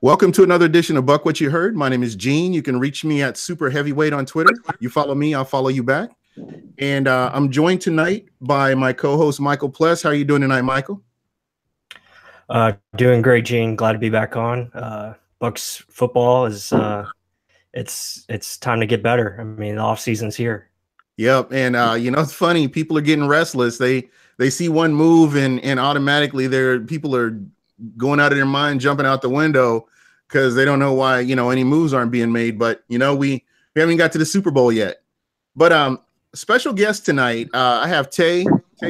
Welcome to another edition of Buck What You Heard. My name is Gene. You can reach me at Super Heavyweight on Twitter. You follow me, I'll follow you back. And I'm joined tonight by my co-host, Michael Pless. How are you doing tonight, Michael? Doing great, Gene. Glad to be back on. Bucks football is it's time to get better. I mean, the off season's here. Yep. And it's funny. People are getting restless. They see one move and automatically people are going out of their mind, jumping out the window because they don't know why any moves aren't being made. But we haven't got to the Super Bowl yet. But special guest tonight, I have Taye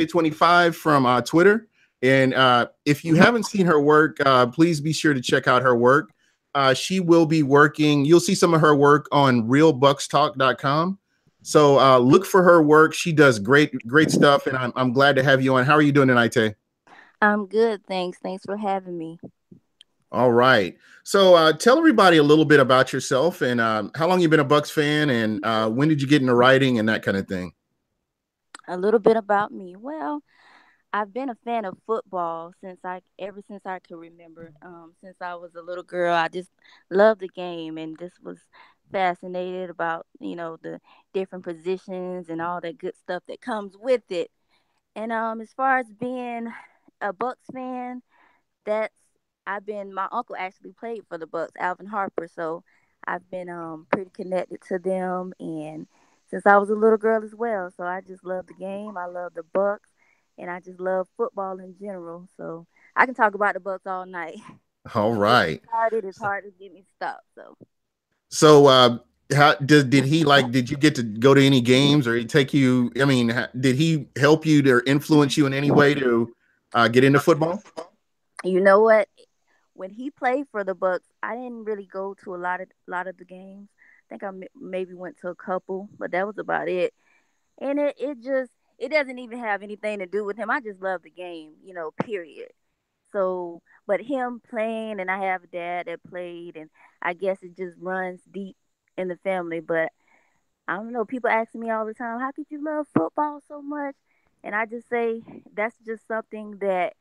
25 from Twitter. And if you haven't seen her work, please be sure to check out her work. She will be working. You'll see some of her work on realbuckstalk.com. So look for her work. She does great stuff. And I'm glad to have you on. How are you doing tonight, Taye? I'm good. Thanks for having me. All right. So tell everybody a little bit about yourself and how long you've been a Bucks fan and when did you get into writing and that kind of thing? A little bit about me. Well, I've been a fan of football ever since I can remember. Since I was a little girl, I just loved the game and just was fascinated about the different positions and all that good stuff that comes with it. And as far as being a Bucks fan, that's my uncle actually played for the Bucks, Alvin Harper, so I've been pretty connected to them and since I was a little girl as well. So I just love the game. I love the Bucks and I just love football in general. So I can talk about the Bucks all night. All right. It's hard to get me stopped. So how did he did you get to go to any games or he take you? I mean, did he help you or influence you in any way to get into football? You know what? When he played for the Bucks, I didn't really go to a lot of the games. I think I maybe went to a couple, but that was about it. And it doesn't even have anything to do with him. I just love the game, period. So, but him playing, and I have a dad that played, and I guess it just runs deep in the family. But I don't know. People ask me all the time, how could you love football so much? And I just say that's just something that,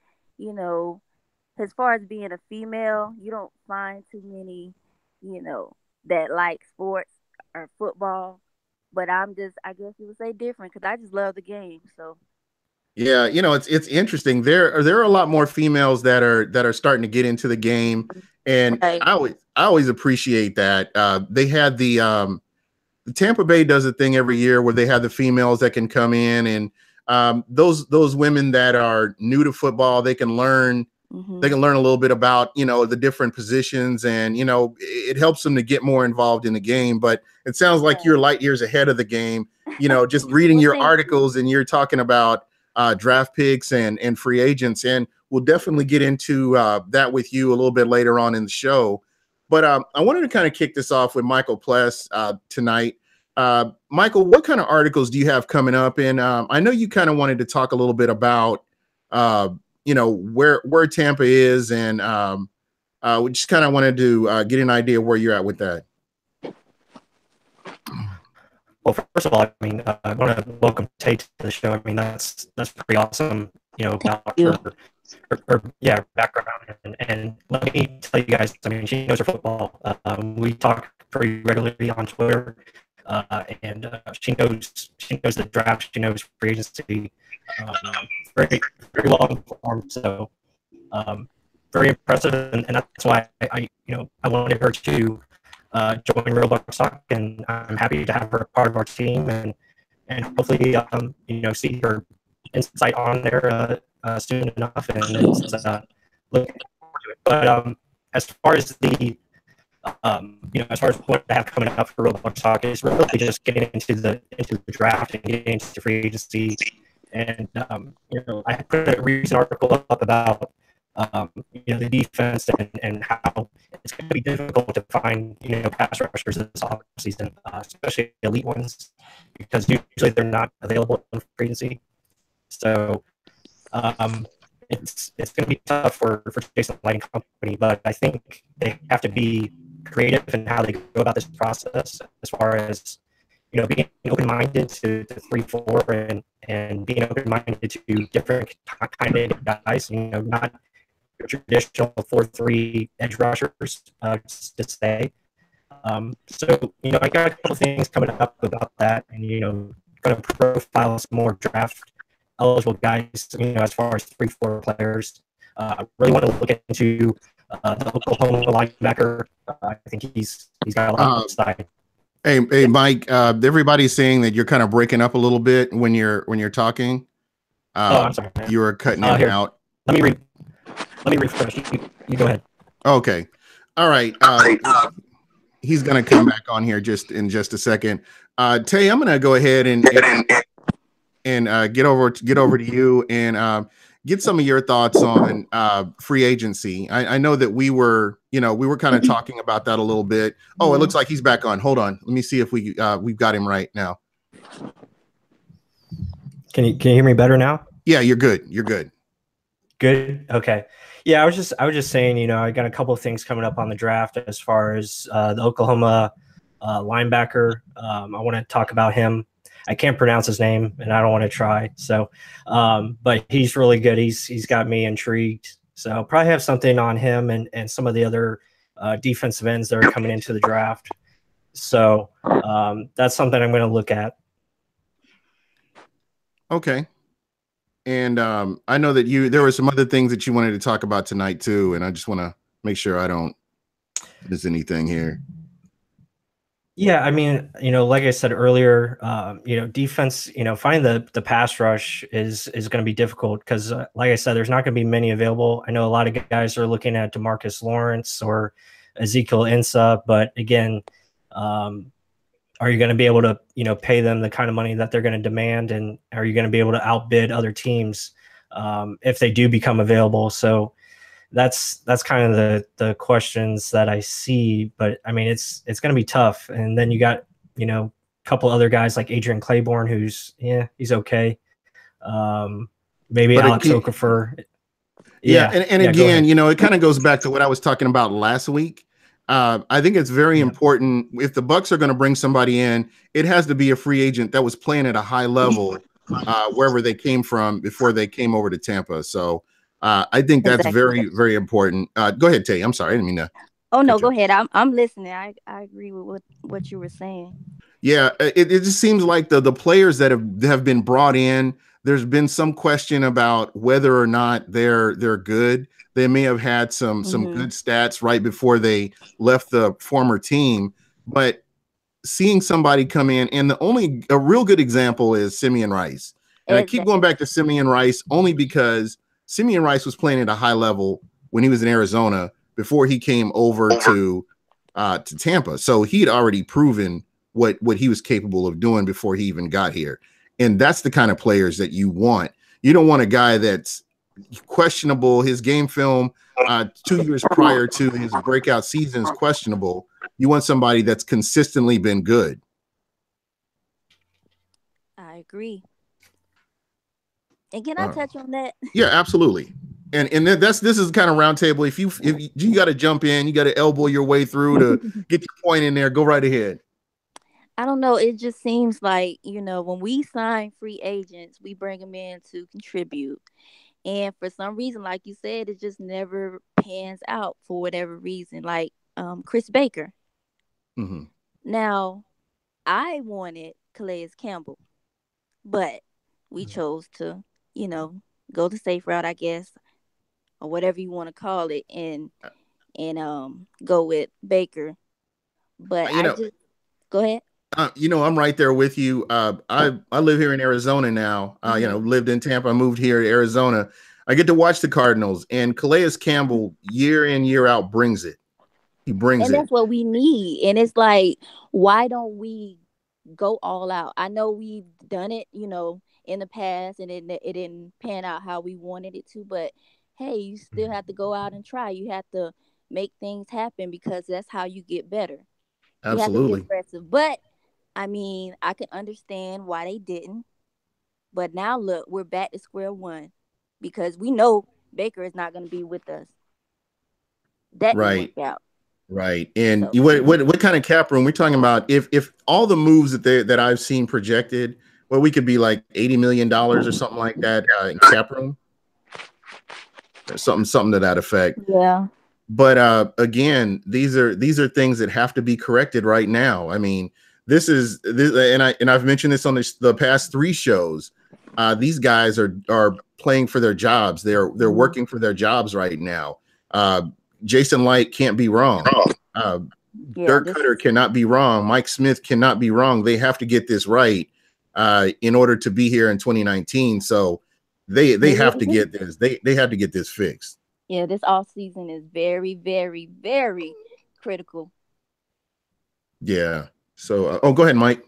as far as being a female, you don't find too many, that like sports or football. But I guess you would say different because I just love the game. So. Yeah, it's interesting. There are a lot more females that are starting to get into the game, and right. I always appreciate that. They had the Tampa Bay does a thing every year where they have the females that can come in and those women that are new to football, they can learn. Mm-hmm. They can learn a little bit about, the different positions and, it helps them to get more involved in the game. But it sounds like you're light years ahead of the game, just reading your articles and you're talking about draft picks and free agents. And we'll definitely get into that with you a little bit later on in the show. But I wanted to kind of kick this off with Michael Pless tonight. Michael, what kind of articles do you have coming up? And I know you kind of wanted to talk a little bit about where Tampa is, and we just kind of wanted to get an idea where you're at with that. Well, first of all, I mean, I want to welcome Taye to the show. I mean, that's pretty awesome, about her background. And let me tell you guys, I mean, she knows her football. We talk pretty regularly on Twitter, and she knows the draft. She knows free agency. Very long form, so very impressive, and that's why I wanted her to join Real Bucks Talk, and I'm happy to have her part of our team, and hopefully see her insight on there soon enough, and it's looking forward to it. But as far as as far as what I have coming up for Real Bucks Talk, is really just getting into the draft and getting into free agency. And I put a recent article up about the defense and how it's going to be difficult to find pass rushers this offseason, especially elite ones, because usually they're not available in free agency. So it's going to be tough for Jason Light and company, but I think they have to be creative in how they go about this process, as far as being open-minded to 3-4 and being open-minded to different kind of guys. Not traditional 4-3 edge rushers to stay. So, I got a couple things coming up about that, and, going to profile some more draft eligible guys, as far as 3-4 players. Really want to look into the Oklahoma linebacker. I think he's got a lot of upside. Hey, Mike. Everybody's saying that you're kind of breaking up a little bit when you're talking. I'm sorry. You were cutting in and out. Let me refresh. You go ahead. Okay. All right. He's gonna come back on here in just a second. Taye, I'm gonna go ahead and get over to you and get some of your thoughts on free agency. I know that we were kind of talking about that a little bit. Oh, it looks like he's back on. Hold on. Let me see if we've got him right now. Can you hear me better now? Yeah, you're good. You're good. Good. Okay. Yeah, I was just saying, I got a couple of things coming up on the draft as far as the Oklahoma linebacker. I want to talk about him. I can't pronounce his name, and I don't want to try. So, but he's really good. He's got me intrigued. So I'll probably have something on him and some of the other defensive ends that are coming into the draft. So that's something I'm going to look at. Okay. And I know that there were some other things that you wanted to talk about tonight too, and I just want to make sure I don't miss anything here. Yeah, I mean, like I said earlier, defense, finding the pass rush is going to be difficult because, like I said, there's not going to be many available. I know a lot of guys are looking at DeMarcus Lawrence or Ezekiel Insa, but again, are you going to be able to, pay them the kind of money that they're going to demand? And are you going to be able to outbid other teams if they do become available? So that's kind of the questions that I see. But I mean, it's going to be tough. And then you got, a couple other guys like Adrian Claiborne, he's okay. Maybe but Alex Okafor. Yeah. And again, it kind of goes back to what I was talking about last week. I think it's very important if the Bucks are going to bring somebody in, it has to be a free agent that was playing at a high level wherever they came from before they came over to Tampa. So I think that's very, very important. Go ahead, Taye. I'm sorry. I didn't mean to. Oh, no, go ahead. I'm listening. I agree with what you were saying. Yeah, it just seems like the players that have been brought in, there's been some question about whether or not they're good. They may have had some good stats right before they left the former team, but seeing somebody come in, and a real good example is Simeon Rice. And I keep going back to Simeon Rice only because Simeon Rice was playing at a high level when he was in Arizona before he came over to Tampa. So he'd already proven what he was capable of doing before he even got here. And that's the kind of players that you want. You don't want a guy that's questionable. His game film 2 years prior to his breakout season is questionable. You want somebody that's consistently been good. I agree. And can I touch on that? Yeah, absolutely. And this is kind of roundtable. If you got to jump in, you got to elbow your way through to get your point in there. Go right ahead. I don't know. It just seems like, when we sign free agents, we bring them in to contribute. And for some reason, like you said, it just never pans out for whatever reason. Like Chris Baker. Mm-hmm. Now, I wanted Calais Campbell, but we chose to, go the safe route, I guess, or whatever you want to call it, and go with Baker. But go ahead. I'm right there with you. I live here in Arizona now. Lived in Tampa, moved here to Arizona. I get to watch the Cardinals, and Calais Campbell year in, year out brings it. He brings it. And that's what we need. And it's like, why don't we go all out? I know we've done it, in the past, and it didn't pan out how we wanted it to. But hey, you still have to go out and try. You have to make things happen because that's how you get better. Absolutely. You have to be aggressive. But I mean, I can understand why they didn't. But now look, we're back to square one because we know Baker is not going to be with us. That didn't work out. Right. And what kind of cap room we're talking about? If all the moves that I've seen projected, well, we could be like $80 million or something like that in cap room. something to that effect. Yeah. But again, these are things that have to be corrected right now. I mean, this, and I've mentioned this on the past 3 shows. These guys are playing for their jobs. They're working for their jobs right now. Jason Light can't be wrong. Dirk Cutter cannot be wrong. Mike Smith cannot be wrong. They have to get this right in order to be here in 2019. So they have to get this. They have to get this fixed. Yeah, this off season is very, very, very critical. Yeah. So, go ahead, Mike.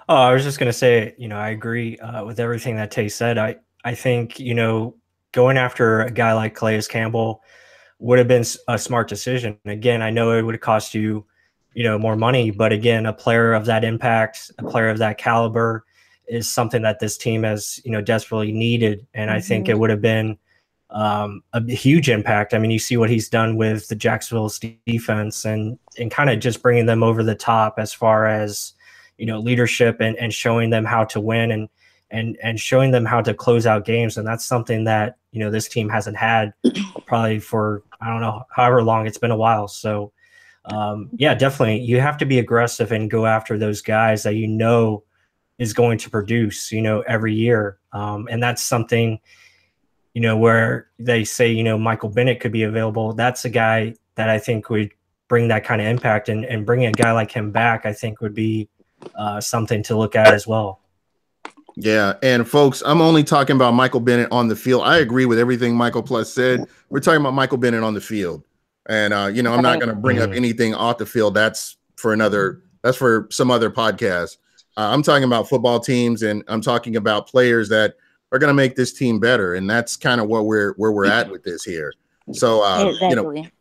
Oh, I was just going to say, I agree with everything that Taye said. I think, going after a guy like Calais Campbell would have been a smart decision. Again, I know it would have cost you, more money, but again, a player of that impact, a player of that caliber is something that this team has, desperately needed. And I think it would have been a huge impact. I mean, you see what he's done with the Jacksonville defense and kind of just bringing them over the top as far as, leadership and showing them how to win and showing them how to close out games. And that's something that, this team hasn't had probably for, I don't know, however long. It's been a while. So yeah, definitely you have to be aggressive and go after those guys that, is going to produce, every year. And that's something, where they say, Michael Bennett could be available. That's a guy that I think would bring that kind of impact, and bringing a guy like him back, I think would be something to look at as well. Yeah. And folks, I'm only talking about Michael Bennett on the field. I agree with everything Michael Pless said. We're talking about Michael Bennett on the field. And, I'm not going to bring up anything off the field. That's for some other podcast. I'm talking about football teams, and I'm talking about players that are going to make this team better. And that's kind of where we're at with this here. So, exactly.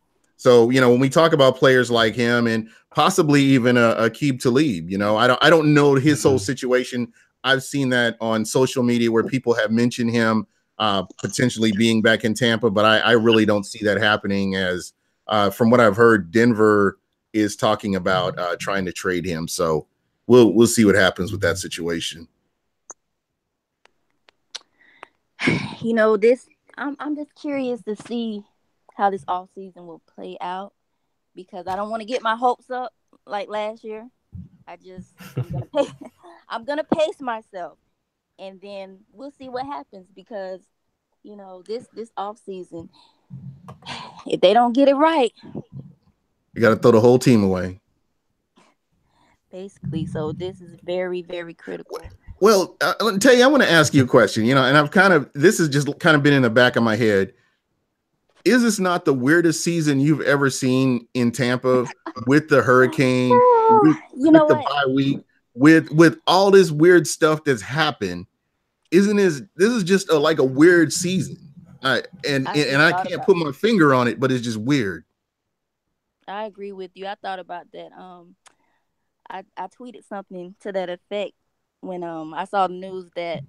When we talk about players like him and possibly even Aqib Talib, I don't know his whole situation. I've seen that on social media where people have mentioned him potentially being back in Tampa, but I really don't see that happening, as from what I've heard, Denver is talking about trying to trade him. So we'll see what happens with that situation. I'm just curious to see how this off season will play out, because I don't want to get my hopes up like last year. I'm gonna pace myself, and then we'll see what happens, because this off season, if they don't get it right, you got to throw the whole team away. Basically, so this is very, very critical. Well, let me tell you, I want to ask you a question, and this has just kind of been in the back of my head. Is this not the weirdest season you've ever seen in Tampa, with the hurricane, with the bye week, with all this weird stuff that's happened? This is just like a weird season. And I can't put my finger on it, but it's just weird. I agree with you. I thought about that. I tweeted something to that effect when I saw the news that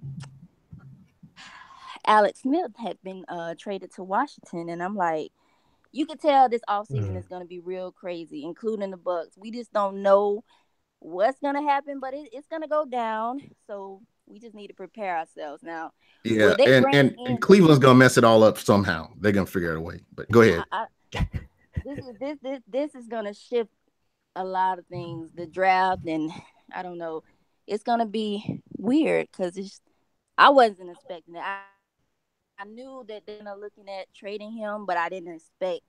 Alex Smith had been traded to Washington, and I'm like, you could tell this offseason is going to be real crazy, including the Bucks. We just don't know what's going to happen, but it's going to go down. So we just need to prepare ourselves now. Yeah, and Cleveland's going to mess it all up somehow. They're going to figure out a way. But go ahead. This is going to shift a lot of things. The draft, and I don't know. It's going to be weird, because I wasn't expecting it. I knew that they're looking at trading him, but I didn't expect,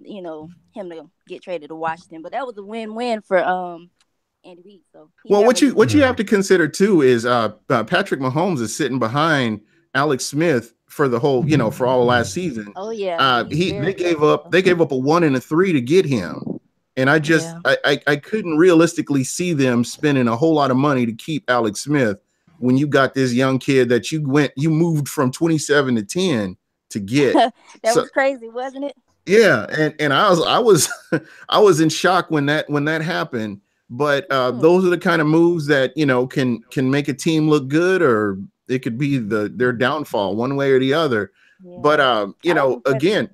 him to get traded to Washington. But that was a win-win for Andy Reid. So what you have to consider too is Patrick Mahomes is sitting behind Alex Smith for the whole, for all of last season. Oh yeah, they gave up a 1 and a 3 to get him, and I couldn't realistically see them spending a whole lot of money to keep Alex Smith when you got this young kid that you moved from 27 to 10 to get. That was crazy, wasn't it? Yeah, and I was in shock when that happened. But those are the kind of moves that can make a team look good, or it could be their downfall one way or the other. Yeah. But again,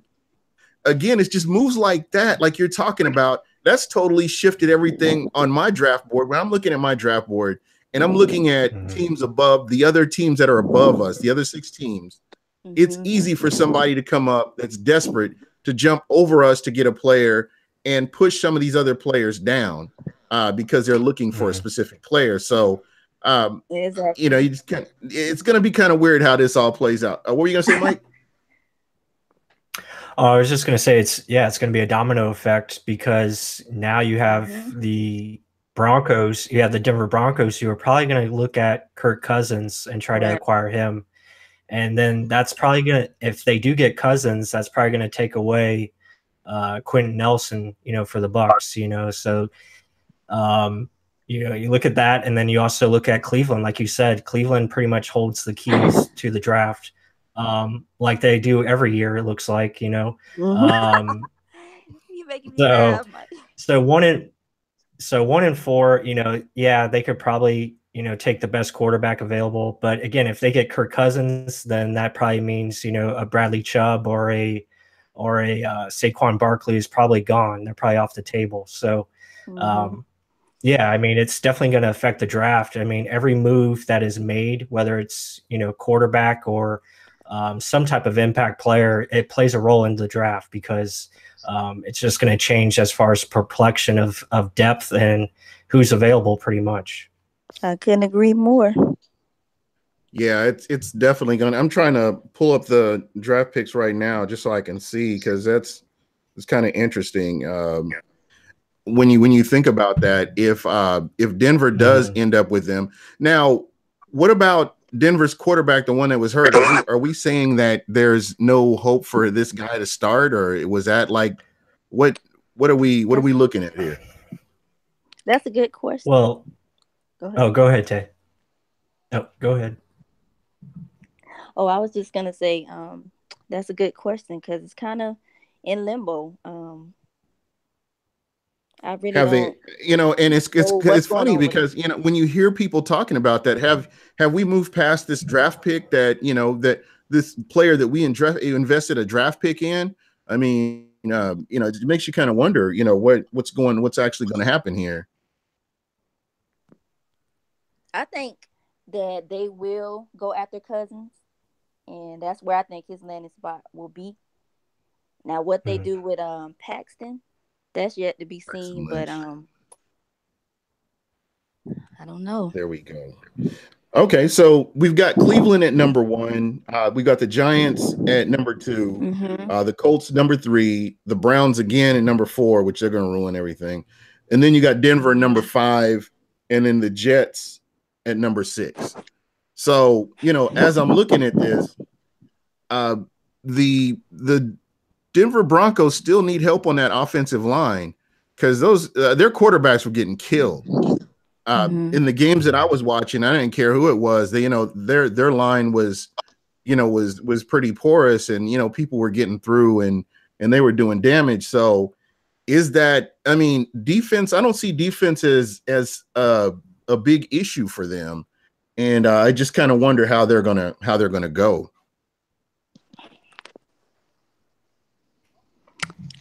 it's just moves like that, like you're talking about. That's totally shifted everything on my draft board. When I'm looking at my draft board, and I'm looking at teams above the other teams that are above us, the other 6 teams, it's Mm-hmm. easy for somebody to come up that's desperate to jump over us to get a player and push some of these other players down because they're looking for a specific player. So, you know, Exactly. you just can't, it's going to be kind of weird how this all plays out. What were you going to say, Mike? I was just going to say it's going to be a domino effect because now you have Mm-hmm. the Broncos, you have the Denver Broncos who are probably going to look at Kirk Cousins and try to Right. acquire him. And then that's probably going to, if they do get Cousins, that's probably going to take away Quentin Nelson, you know, for the Bucks, you know. So, you know, you look at that, and then you also look at Cleveland. Like you said, Cleveland pretty much holds the keys to the draft, like they do every year. It looks like, you know. Mm-hmm. Um, You making me so, laugh, Mike. so 1-4, you know, yeah, they could probably, you know, take the best quarterback available. But again, if they get Kirk Cousins, then that probably means, you know, a Bradley Chubb or a Saquon Barkley is probably gone. They're probably off the table. So, Mm-hmm. um, yeah, I mean, it's definitely going to affect the draft. I mean, every move that is made, whether it's, you know, quarterback or some type of impact player, it plays a role in the draft because it's just going to change as far as perplexion of depth and who's available pretty much. I couldn't agree more. Yeah, it's definitely going to, I'm trying to pull up the draft picks right now just so I can see, because it's kind of interesting. When you think about that, if Denver does Mm. end up with them now, what about Denver's quarterback, the one that was hurt? Are we saying that there's no hope for this guy to start, or was that like what what are we That's looking at here? that's a good question. Well, Go ahead. oh, go ahead, Tay. Oh, go ahead. Oh, I was just gonna say, that's a good question because it's kind of in limbo. I really Have they, don't you know, and know what's it's going funny on with him. because, you know, when you hear people talking about that, have we moved past this draft pick that, you know, that this player that we invested a draft pick in? I mean, you know, it makes you kind of wonder, you know, what's actually going to happen here. I think that they will go after Cousins, and that's where I think his landing spot will be. Now, what they Mm. do with Paxton, that's yet to be Paxton seen. But Lynch. I don't know. There we go. Okay, so we've got Cleveland at number one. We got the Giants at number two. Mm-hmm. The Colts number three. The Browns again at number four, which they're going to ruin everything. And then you got Denver number five, and then the Jets at number six. So, you know, as I'm looking at this, uh, the Denver Broncos still need help on that offensive line because those their quarterbacks were getting killed. Mm-hmm. In the games that I was watching, I didn't care who it was. They, you know, their line was, you know, was pretty porous, and you know, people were getting through and they were doing damage. So, is that? I mean, defense. I don't see defense as a big issue for them, and I just kind of wonder how they're gonna go.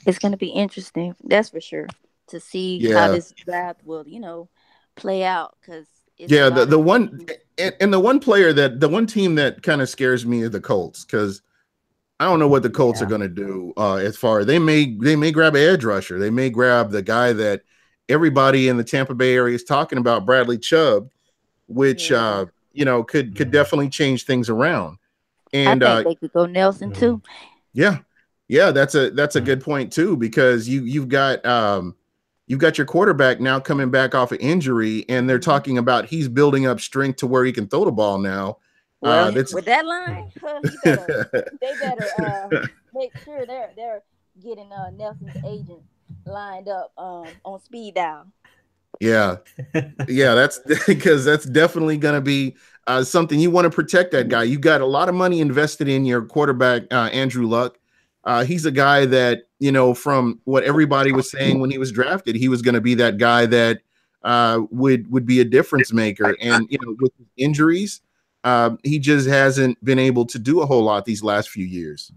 It's going to be interesting. That's for sure to see how Yeah, this draft will, play out because it's a yeah. The lot of the one names. and the one team that kind of scares me is the Colts because I don't know what the Colts are Yeah. going to do. As far they may grab an edge rusher. They may grab the guy that everybody in the Tampa Bay area is talking about, Bradley Chubb, which Yeah, you know could definitely change things around. I And think they could go Nelson Mm. too. yeah, yeah, that's a good point too because you've got your quarterback now coming back off of injury, and they're Hmm. talking about he's building up strength to where he can throw the ball now. Well, That's with that line, Mm. he better they better make sure they're getting Nelson's agent lined up on speed dial. yeah. Yeah, that's because that's definitely going to be something you want to protect that guy. You got a lot of money invested in your quarterback, Andrew Luck. He's a guy that, you know, from what everybody was saying when he was drafted, he was going to be that guy that would be a difference maker. And, you know, with his injuries, he just hasn't been able to do a whole lot these last few years.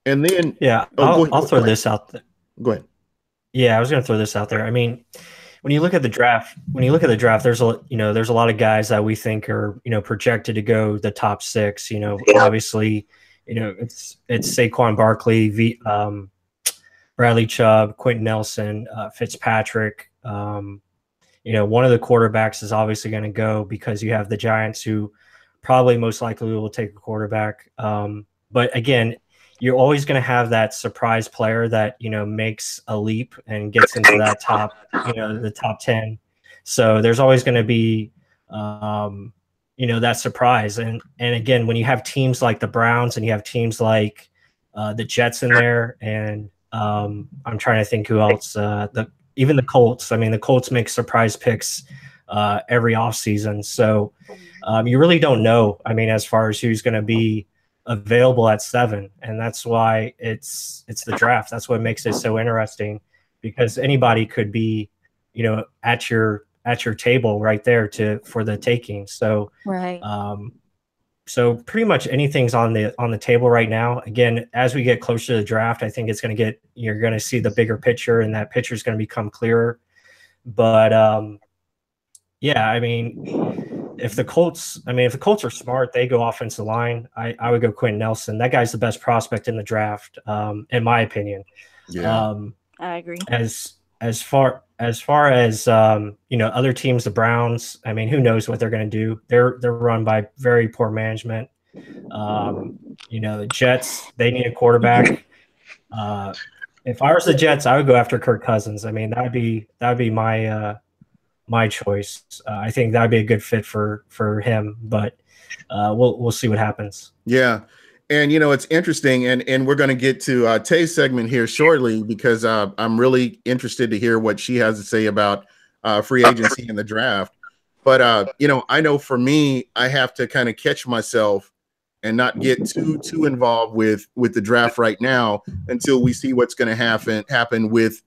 And then, Yeah, oh, go I'll ahead. throw this out there. Go ahead. Yeah, I was going to throw this out there. I mean, when you look at the draft, there's there's a lot of guys that we think are, projected to go the top 6. Obviously, it's Saquon Barkley, Bradley Chubb, Quentin Nelson, Fitzpatrick. One of the quarterbacks is obviously going to go because you have the Giants, who probably most likely will take a quarterback. But again, you're always going to have that surprise player that, makes a leap and gets into that top, the top 10. So there's always going to be, that surprise. And again, when you have teams like the Browns and you have teams like the Jets in there, and I'm trying to think who else, even the Colts. I mean, the Colts make surprise picks every offseason. So you really don't know, I mean, as far as who's going to be available at 7. And that's why it's the draft. That's what makes it so interesting, because anybody could be, at your table right there for the taking. So, right. So pretty much anything's on the table right now. Again, as we get closer to the draft, I think you're going to see the bigger picture, and that picture is going to become clearer. But yeah, I mean, if the Colts are smart, they go offensive line. I would go Quentin Nelson. That guy's the best prospect in the draft, in my opinion. Yeah, I agree. As far as other teams, the Browns, I mean, who knows what they're going to do? They're run by very poor management. The Jets, they need a quarterback. If I was the Jets, I would go after Kirk Cousins. I mean, that'd be my choice. I think that'd be a good fit for him, but we'll see what happens. yeah. And it's interesting, and we're going to get to Taye's segment here shortly, because I'm really interested to hear what she has to say about free agency and the draft. But I know for me, I have to kind of catch myself and not get too involved with the draft right now until we see what's going to happen with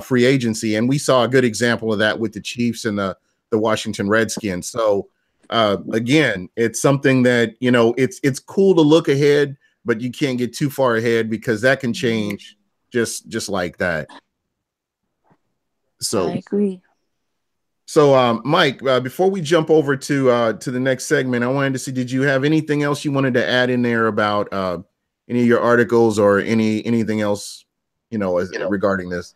free agency. And we saw a good example of that with the Chiefs and the Washington Redskins. So again, it's something that, it's cool to look ahead, but you can't get too far ahead, because that can change just like that. So I agree. So Mike, before we jump over to the next segment, I wanted to see, did you have anything else you wanted to add in there about any of your articles or anything else, regarding this?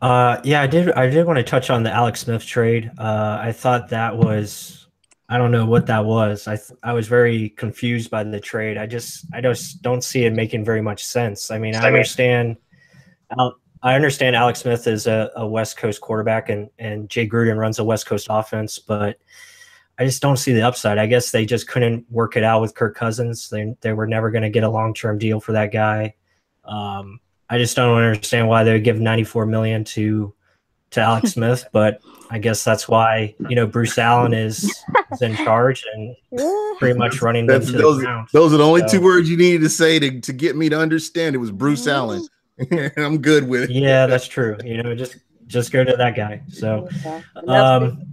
Yeah, I did want to touch on the Alex Smith trade. I thought that was, I don't know what that was. I was very confused by the trade. I just don't see it making very much sense. I mean, I understand Alex Smith is a West Coast quarterback, and Jay Gruden runs a West Coast offense, but I just don't see the upside. I guess they just couldn't work it out with Kirk Cousins. They were never going to get a long-term deal for that guy. I just don't understand why they would give $94 million to Alex Smith, but I guess that's why, Bruce Allen is in charge and pretty much running them to the ground. Those are the only 2 words you needed to say to get me to understand. It was Bruce Allen. I'm good with it. Yeah, that's true. Just go to that guy. So,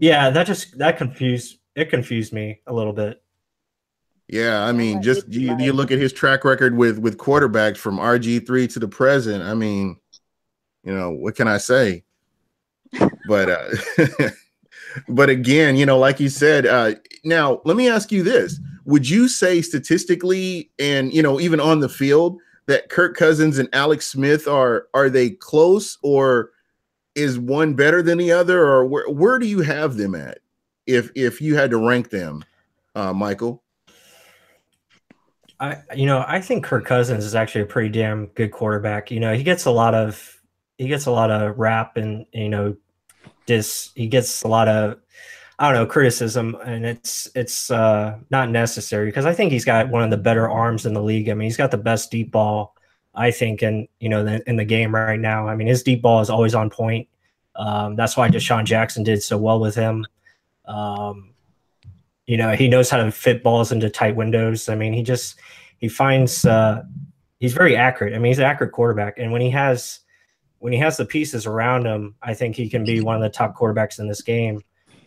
yeah, that confused me a little bit. Yeah, I mean, just you look at his track record with quarterbacks from RG3 to the present. I mean, what can I say? But but again, like you said, now let me ask you this. Would you say statistically and, even on the field, that Kirk Cousins and Alex Smith are they close, or is one better than the other, or where do you have them at if you had to rank them, Michael? I think Kirk Cousins is actually a pretty damn good quarterback. He gets a lot of rap, and he gets a lot of, I don't know, criticism, and it's not necessary, because I think he's got one of the better arms in the league. I mean, he's got the best deep ball, I think, in the game right now. I mean, his deep ball is always on point. That's why Deshaun Jackson did so well with him. He knows how to fit balls into tight windows. I mean, he finds he's very accurate. I mean, he's an accurate quarterback, and when he has the pieces around him, I think he can be one of the top quarterbacks in this game.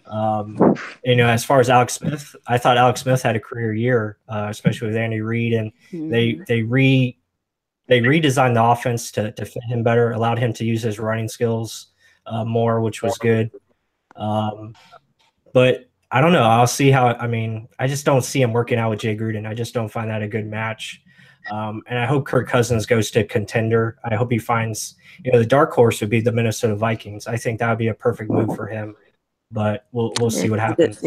As far as Alex Smith, I thought Alex Smith had a career year, especially with Andy Reid, and they redesigned the offense to fit him better, allowed him to use his running skills. more, which was good. But I don't know. I'll see how. I mean, I just don't see him working out with Jay Gruden. I just don't find that a good match. And I hope Kirk Cousins goes to contender. I hope he finds, the dark horse would be the Minnesota Vikings. I think that would be a perfect move for him. But we'll see what happens.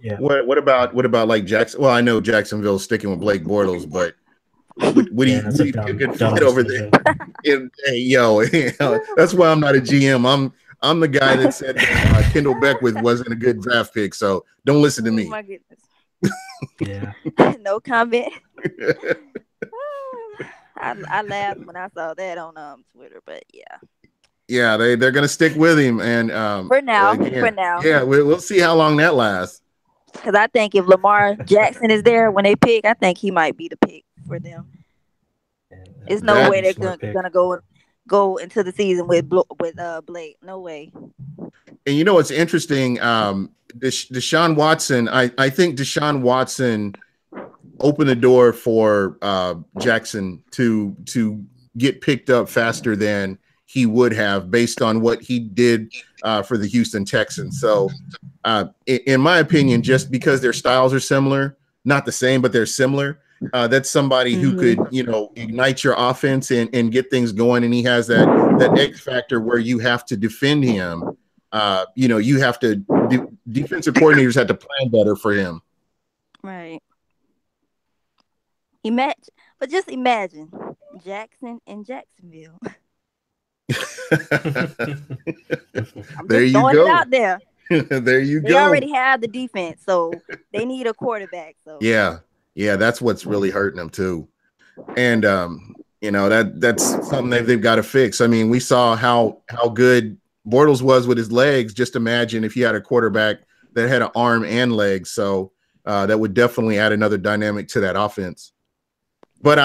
Yeah. What about like Jackson? Well, I know Jacksonville's sticking with Blake Bortles, but would he be a good fit over there? That's why I'm not a GM. I'm the guy that said that Kendall Beckwith wasn't a good draft pick, so don't listen to me. Oh my goodness. Yeah. No comment. I laughed when I saw that on Twitter, but yeah. Yeah, they're gonna stick with him, and for now, yeah, we'll see how long that lasts. Because I think if Lamar Jackson is there when they pick, I think he might be the pick for them. There's no way they're gonna go into the season with Blake. No way. And you know what's interesting? Deshaun Watson. I think Deshaun Watson opened the door for Jackson to get picked up faster than he would have based on what he did for the Houston Texans. So, in my opinion, just because their styles are similar, not the same, but they're similar. That's somebody who could, ignite your offense and get things going. And he has that X factor where you have to defend him. You have to defensive coordinators have to plan better for him. Right. But just imagine Jackson in Jacksonville. There you go. It out there. There you go. They already have the defense, so they need a quarterback. So yeah, that's what's really hurting them too. And that's something they've got to fix. I mean, we saw how good Bortles was with his legs. Just imagine if you had a quarterback that had an arm and legs. So that would definitely add another dynamic to that offense. But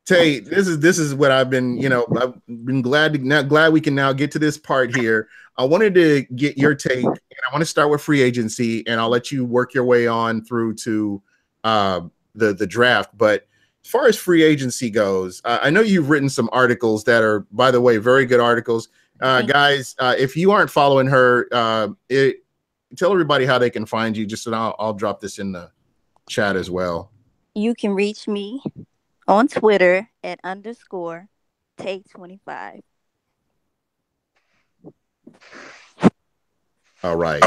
Taye, this is what I've been, I've been glad we can now get to this part here. I wanted to get your take, and I want to start with free agency, and I'll let you work your way on through to the draft. But as far as free agency goes, I know you've written some articles that are, by the way, very good articles. Guys, if you aren't following her, tell everybody how they can find you, just so I'll drop this in the chat as well. You can reach me on Twitter at _Taye25. All right.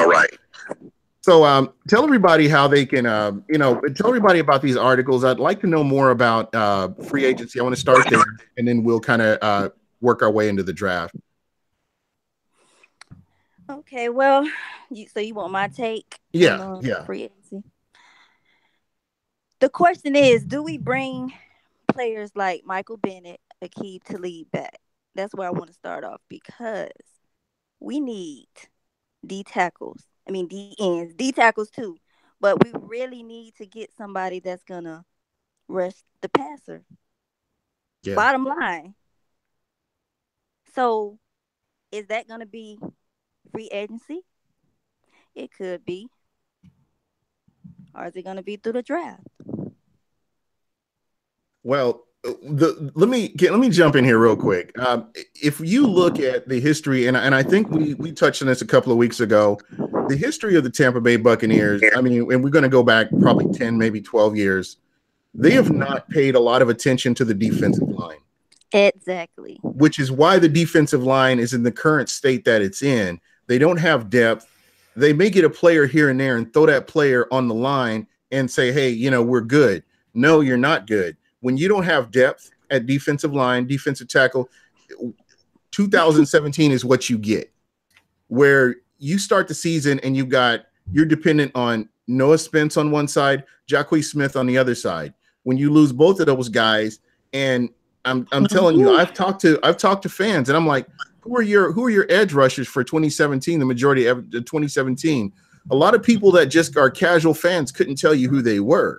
So tell everybody how they can, tell everybody about these articles. I'd like to know more about free agency. I want to start there, and then we'll kind of work our way into the draft. Okay, well, so you want my take? Yeah. Free agency. The question is, do we bring players like Michael Bennett, Aqib Talib back? That's where I want to start off, because we need D tackles. I mean, D ends, D tackles too. But we really need to get somebody that's going to rush the passer. Yeah. Bottom line. So, is that going to be free agency? It could be. Or is it going to be through the draft? Well, let me jump in here real quick. If you look at the history, and I think we touched on this a couple of weeks ago, the history of the Tampa Bay Buccaneers, I mean, and we're going to go back probably 10, maybe 12 years, they have not paid a lot of attention to the defensive line. Exactly. Which is why the defensive line is in the current state that it's in. They don't have depth. They may get a player here and there and throw that player on the line and say, hey, we're good. No, you're not good. When you don't have depth at defensive line, defensive tackle, 2017 is what you get, where you start the season and you're dependent on Noah Spence on one side, Jacquizz Smith on the other side. When you lose both of those guys, and I'm telling you, I've talked to fans, and I'm like, who are your edge rushers for 2017? The majority of 2017, a lot of people that just are casual fans couldn't tell you who they were.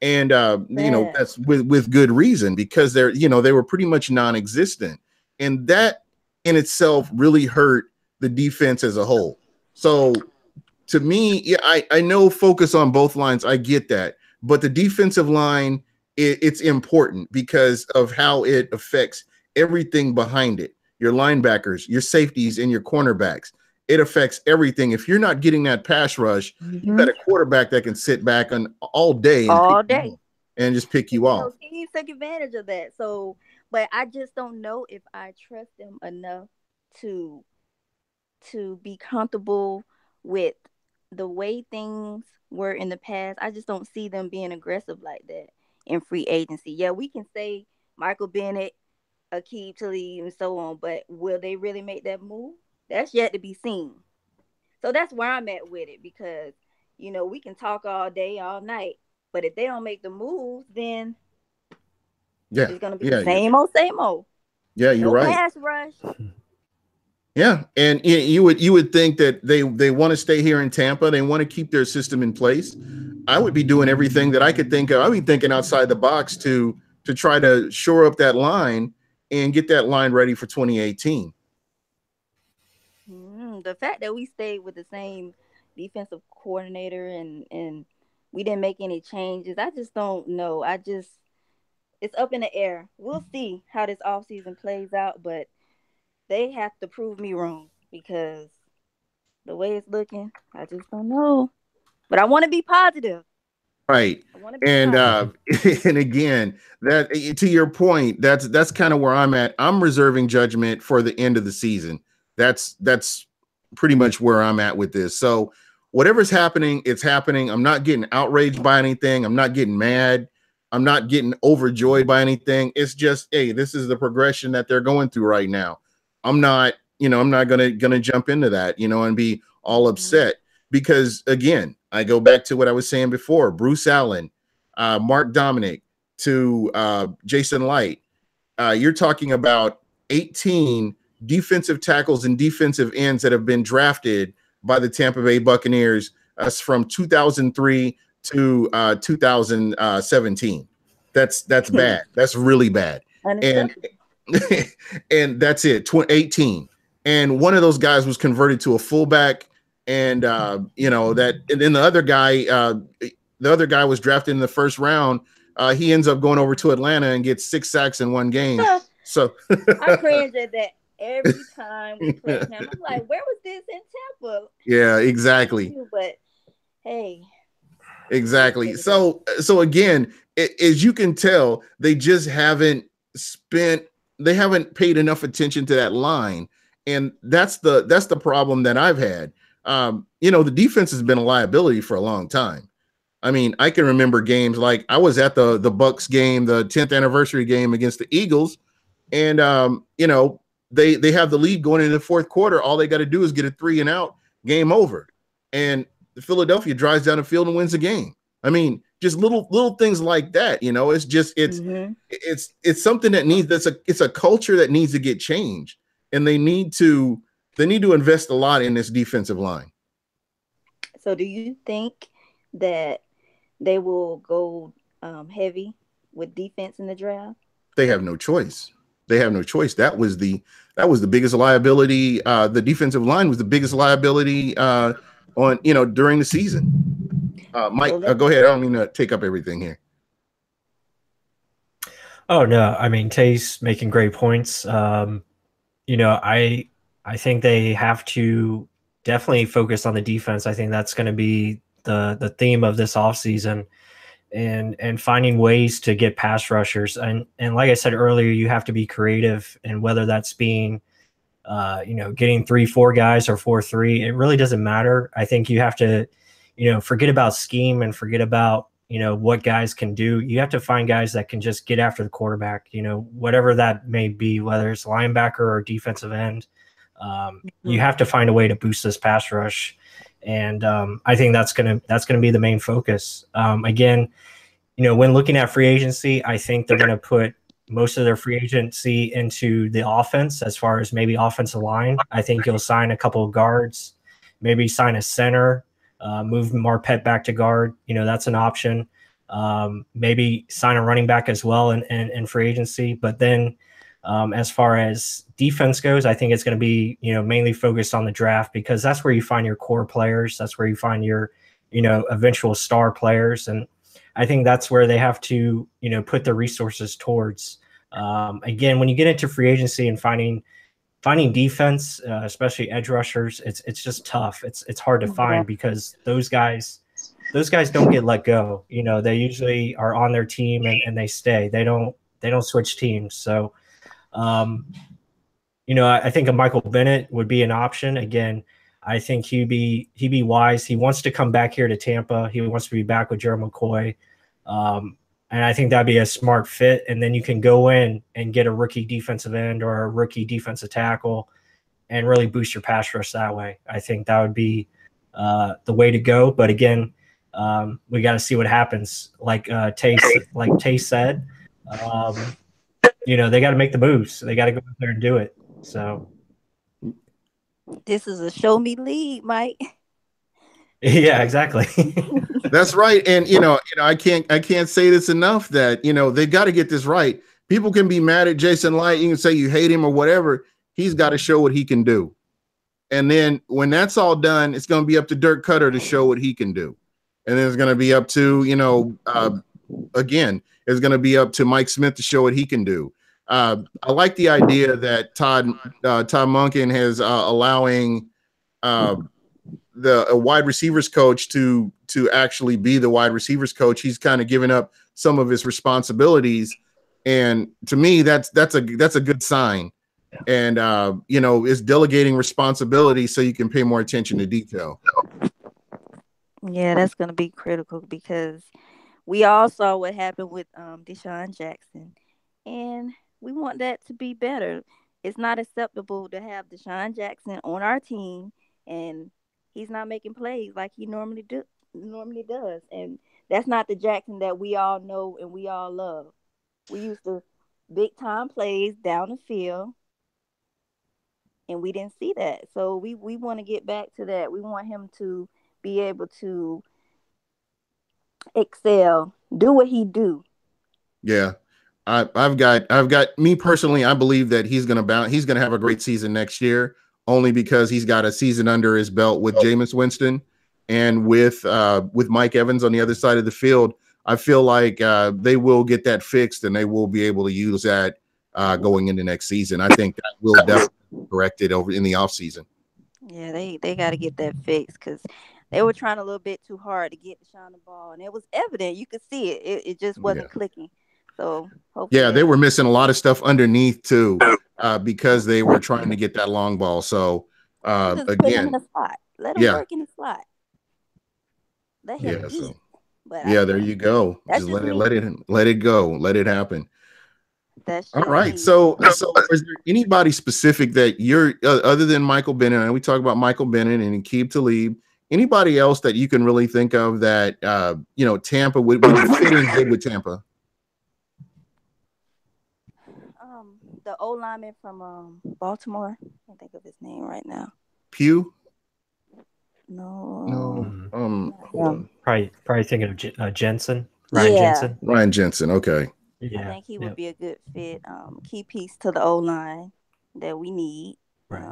And, that's with good reason, because they were pretty much non-existent. And that in itself really hurt the defense as a whole. So to me, yeah, I know focus on both lines. I get that. But the defensive line, it's important because of how it affects everything behind it. your linebackers, your safeties, and your cornerbacks. It affects everything. If you're not getting that pass rush, you got a quarterback that can sit back on all day and just pick you off. Teams take advantage of that. So, but I just don't know if I trust them enough to be comfortable with the way things were in the past. I just don't see them being aggressive like that in free agency. Yeah, we can say Michael Bennett, Akeem Talib, and so on, but will they really make that move? That's yet to be seen. So that's where I'm at with it, because we can talk all day, all night, but if they don't make the moves, then it's gonna be the same old. Yeah, you're right. Pass rush. Yeah, and you would think that they want to stay here in Tampa. They want to keep their system in place. I would be doing everything that I could think of. I'd be thinking outside the box to try to shore up that line and get that line ready for 2018. The fact that we stayed with the same defensive coordinator and we didn't make any changes, I just don't know. It's up in the air. We'll see how this offseason plays out, but they have to prove me wrong, because the way it's looking, I just don't know. But I want to be positive. Right. And and again, that to your point, that's kind of where I'm at. I'm reserving judgment for the end of the season. That's pretty much where I'm at with this. So whatever's happening, it's happening. I'm not getting outraged by anything. I'm not getting mad. I'm not getting overjoyed by anything. It's just, hey, this is the progression that they're going through right now. I'm not gonna jump into that, and be all upset, because again, I go back to what I was saying before. Bruce Allen, Mark Dominic, to Jason Light. You're talking about 18 defensive tackles and defensive ends that have been drafted by the Tampa Bay Buccaneers from 2003 to 2017. That's bad. That's really bad. And that's it. 18. And one of those guys was converted to a fullback, and and then the other guy was drafted in the first round. He ends up going over to Atlanta and gets 6 sacks in one game. So I cringe at that every time we play him. I'm like, where was this in Tampa? Yeah, exactly. But hey, exactly. So again, as you can tell, they just haven't paid enough attention to that line. And that's the problem that I've had. The defense has been a liability for a long time. I mean, I can remember games like I was at the Bucks game, the 10th anniversary game against the Eagles, and they have the lead going into the fourth quarter. All they got to do is get a 3 and out, game over. And Philadelphia drives down the field and wins the game. I mean, just little things like that. It's just it's something that it's a culture that needs to get changed, and they need to invest a lot in this defensive line. So, do you think that they will go heavy with defense in the draft? They have no choice. That was the biggest liability. The defensive line was the biggest liability during the season. Mike, go ahead. I don't mean to take up everything here. Oh no, I mean, Taye's making great points. I think they have to definitely focus on the defense. I think that's going to be the theme of this offseason, and finding ways to get pass rushers. And like I said earlier, you have to be creative, and whether that's being getting 3-4 guys or 4-3, it really doesn't matter. I think you have to, forget about scheme and forget about, what guys can do. You have to find guys that can just get after the quarterback, whatever that may be, whether it's linebacker or defensive end. You have to find a way to boost this pass rush. And I think that's gonna be the main focus. Again, when looking at free agency, I think they're going to put most of their free agency into the offense, as far as maybe offensive line. I think you'll sign a couple of guards, maybe sign a center, move Marpet back to guard. That's an option. Maybe sign a running back as well in free agency. But then as far as defense goes, I think it's going to be, mainly focused on the draft, because that's where you find your core players. That's where you find your, eventual star players. And I think that's where they have to, put the resources towards. Again, when you get into free agency and finding, finding defense, especially edge rushers, it's just tough. It's hard to find because those guys don't get let go. They usually are on their team and they stay. They don't switch teams. So, I think a Michael Bennett would be an option. Again, I think he'd be wise. He wants to come back here to Tampa. He wants to be back with Gerald McCoy. And I think that'd be a smart fit. And then you can go in and get a rookie defensive end or a rookie defensive tackle and really boost your pass rush that way. I think that would be the way to go. But again, we got to see what happens. Like Taye said, they got to make the moves. They got to go out there and do it. So this is a show me lead, Mike. Yeah, exactly. That's right. And I can't say this enough that they've got to get this right. People can be mad at Jason Light. You can say you hate him or whatever. He's got to show what he can do. And then when that's all done, it's going to be up to Dirk Cutter to show what he can do. And then it's going to be up to, again, it's going to be up to Mike Smith to show what he can do. I like the idea that Todd Monken has allowing the wide receivers coach to actually be the wide receivers coach. He's kind of given up some of his responsibilities. And to me, that's a good sign. And, is delegating responsibility so you can pay more attention to detail. Yeah, that's going to be critical because we all saw what happened with Deshaun Jackson. And we want that to be better. It's not acceptable to have Deshaun Jackson on our team and he's not making plays like he normally does. And that's not the Jackson that we all know and we all love. We used to big time plays down the field. And we didn't see that. So we want to get back to that. We want him to be able to excel, do what he do. Yeah. I've got me personally, I believe that he's going to have a great season next year, only because he's got a season under his belt with Jameis Winston and with Mike Evans on the other side of the field. I feel like they will get that fixed and they will be able to use that going into next season. I think that will definitely be corrected over in the offseason. Yeah, they got to get that fixed because they were trying a little bit too hard to get Deshaun the ball, and it was evident. You could see it. It just wasn't clicking. So hopefully they were missing a lot of stuff underneath too, because they were trying to get that long ball. So just put him in the slot. Let him work in the slot. Let him eat. But there you go. Just let it go. Let it happen. That's all right. So is there anybody specific that you're other than Michael Bennett? And we talk about Michael Bennett and Aqib Talib. Anybody else that you can really think of that Tampa would fit in good with Tampa? The old lineman from Baltimore. I can't think of his name right now. Pugh? No. Hold on. Probably thinking of Jensen. Jensen. Ryan Jensen. Okay. Yeah. I think he would be a good fit. Key piece to the O line that we need. Right.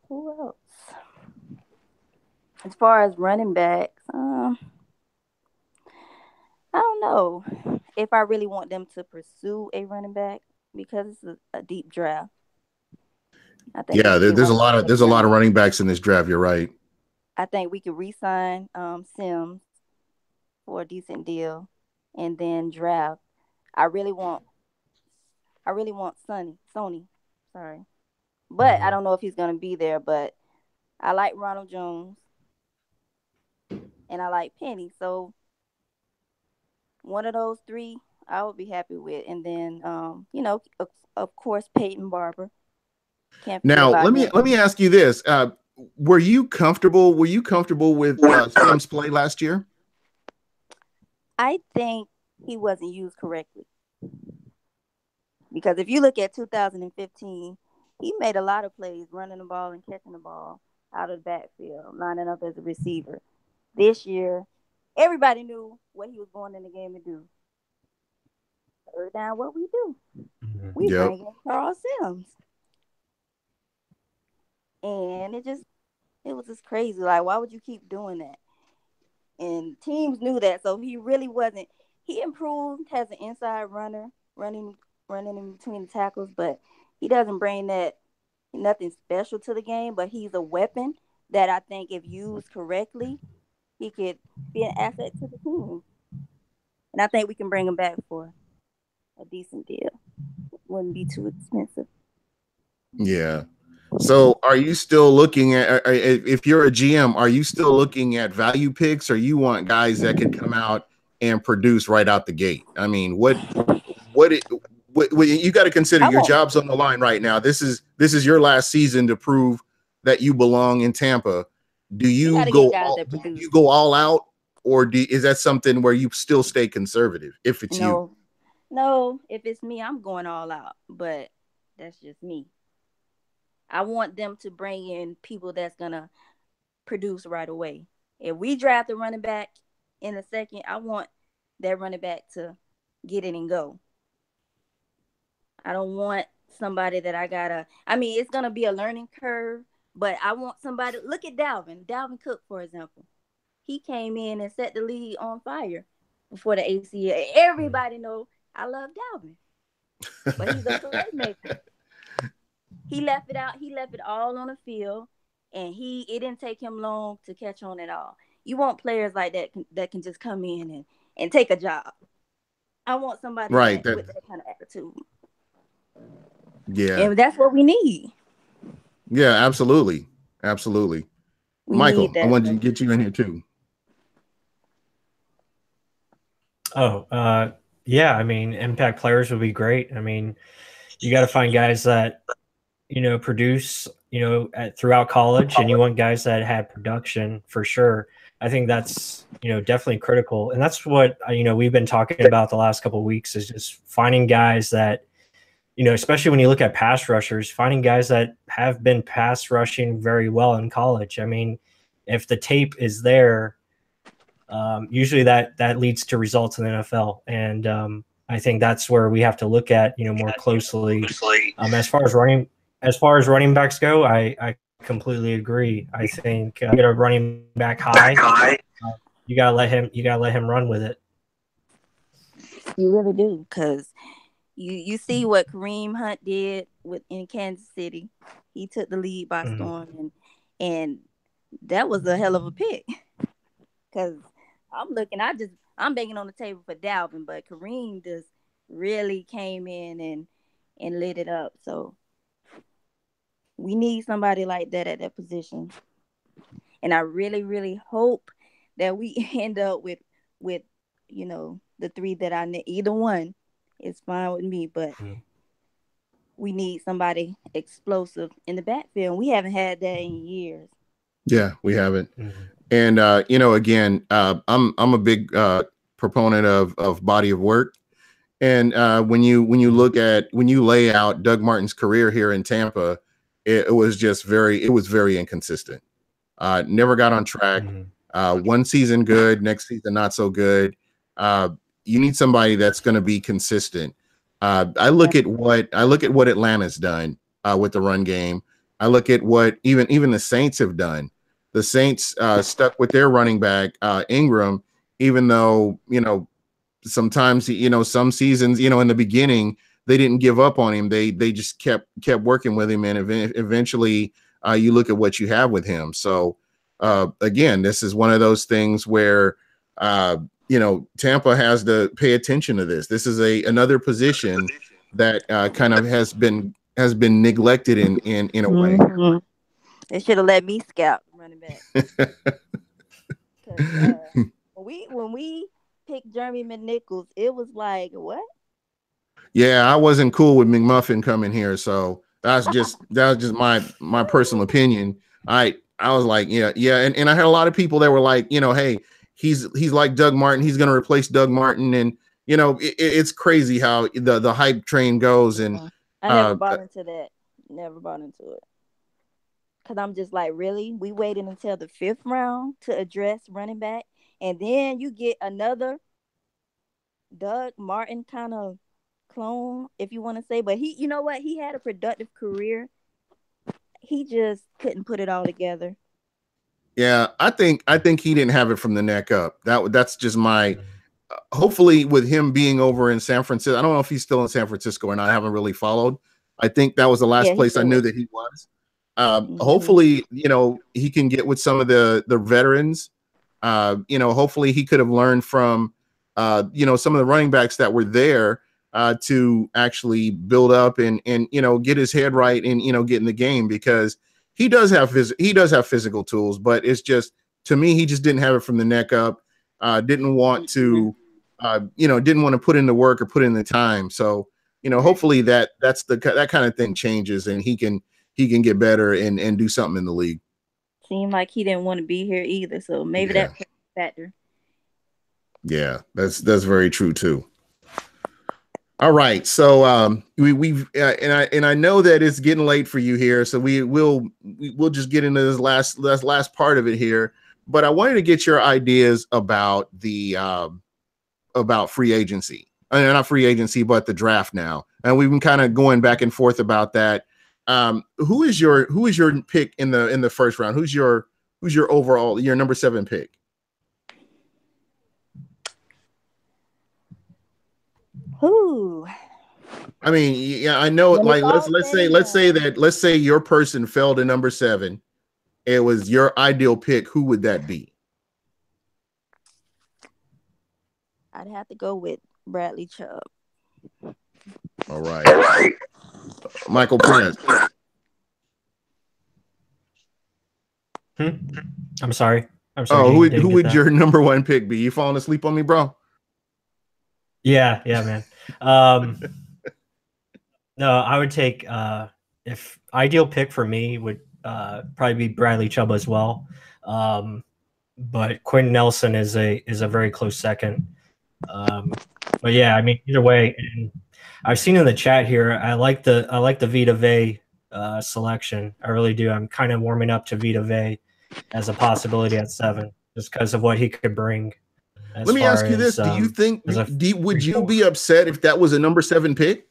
Who else? As far as running backs, I don't know if I really want them to pursue a running back because it's a deep draft. I think there's a lot of running backs in this draft. You're right. I think we could re-sign Sims for a decent deal, and then draft. I really want Sony. Sorry, but I don't know if he's gonna be there. But I like Ronald Jones, and I like Penny. So one of those three, I would be happy with. And then, of course, Peyton Barber. Now, let me ask you this: were you comfortable with Sims' play last year? I think he wasn't used correctly because if you look at 2015, he made a lot of plays, running the ball and catching the ball out of the backfield, lining up as a receiver. This year, everybody knew what he was going in the game to do. Third down, what we do? We bring in Charles Sims. And it was just crazy. Like, why would you keep doing that? And teams knew that, so he really wasn't. He improved as an inside runner, running in between the tackles, but He doesn't bring that nothing special to the game, but he's a weapon that I think if used correctly, he could be an asset to the team. And I think we can bring him back for a decent deal. Wouldn't be too expensive. Yeah. So are you still looking at, if you're a GM, are you still looking at value picks, or you want guys that could come out and produce right out the gate? I mean, what, it, what you got to consider, I your want job's on the line right now. This is your last season to prove that you belong in Tampa. Do we you got to get go guys all, that produce. out, or is that something where you still stay conservative if it's you? No, if it's me, I'm going all out. But that's just me. I want them to bring in people that's gonna produce right away. If we draft a running back in a second, I want that running back to get in and go. I don't want somebody that I gotta. I mean, it's gonna be a learning curve, but I want somebody. Look at Dalvin Cook, for example. He came in and set the league on fire before the ACL. Everybody know I love Dalvin, but he's a playmaker. He left it out. He left it all on the field, and it didn't take him long to catch on at all. You want players like that that can just come in and take a job. I want somebody Right. with that kind of attitude. Yeah. And that's what we need. Yeah, absolutely. Absolutely. We Michael, need I that. wanted to get you in here too. Yeah, I mean, impact players would be great. I mean, you got to find guys that, produce, throughout college, and you want guys that had production for sure. I think that's, definitely critical. And that's what, we've been talking about the last couple of weeks, is just finding guys that, especially when you look at pass rushers, finding guys that have been pass rushing very well in college. I mean, if the tape is there, usually that leads to results in the NFL. And I think that's where we have to look at, more closely. As far as running backs go, I completely agree. I think get a running back high. You gotta let him run with it. You really do, because you see what Kareem Hunt did in Kansas City. He took the lead by storm, and that was a hell of a pick. Because I'm banging on the table for Dalvin, but Kareem just really came in and lit it up. So we need somebody like that at that position. And I really, really hope that we end up with the three that I need. Either one is fine with me, but we need somebody explosive in the backfield. We haven't had that in years. Yeah, we haven't. And again, I'm a big proponent of body of work. And when you lay out Doug Martin's career here in Tampa, it was very inconsistent. Never got on track. One season good, next season not so good. You need somebody that's going to be consistent. I look at what Atlanta's done with the run game. I look at what even the Saints have done. The Saints stuck with their running back Ingram, even though sometimes some seasons in the beginning they didn't give up on him. They just kept working with him, and eventually you look at what you have with him. So again, this is one of those things where Tampa has to pay attention to this. This is another position that kind of has been neglected in a way. They should have let me scout running back. When we picked Jeremy McNichols, it was like, what? Yeah, I wasn't cool with McMuffin coming here, so that was just my personal opinion. I was like, yeah, and I had a lot of people that were like, hey, he's like Doug Martin, he's going to replace Doug Martin, and it's crazy how the hype train goes. And I never bought into that. Never bought into it. Because I'm just like, really? We waited until the 5th round to address running back, and then you get another Doug Martin kind of clone, if you want to say. But you know what? He had a productive career. He just couldn't put it all together. Yeah, I think he didn't have it from the neck up. That's just my. Hopefully, with him being over in San Francisco, I don't know if he's still in San Francisco or not. I haven't really followed. I think that was the last Yeah, he place I knew could. that he was. Hmm. Hopefully, he can get with some of the veterans. Hopefully he could have learned from, some of the running backs that were there to actually build up and get his head right and get in the game, because he does have physical tools, but it's just, to me, he just didn't have it from the neck up. Didn't want to, didn't want to put in the work or put in the time. So hopefully that kind of thing changes and he can get better and do something in the league. Seemed like he didn't want to be here either, so maybe Yeah. that played a factor. Yeah, that's very true too. All right, so we've and I know that it's getting late for you here, so we'll just get into this last part of it here. But I wanted to get your ideas about the about free agency, not free agency, but the draft now, and we've been kind of going back and forth about that. Who is your pick in the first round? Who's your overall your number 7 pick? Who? I mean, yeah, I know. When it's Like, all said and done, let's say your person fell to number 7. It was your ideal pick. Who would that be? I'd have to go with Bradley Chubb. All right, Michael Prince. I'm sorry. Oh, Didn't who get would that. your number 1 pick be? You falling asleep on me, bro? Yeah, man. No, I would take if ideal pick for me would probably be Bradley Chubb as well. But Quentin Nelson is a very close second. But yeah, I mean, either way, and I've seen in the chat here, I like the Vita Vey selection. I really do. I'm kind of warming up to Vita Vey as a possibility at 7, just because of what he could bring. Let me ask you this: do you think would you be upset if that was a number 7 pick?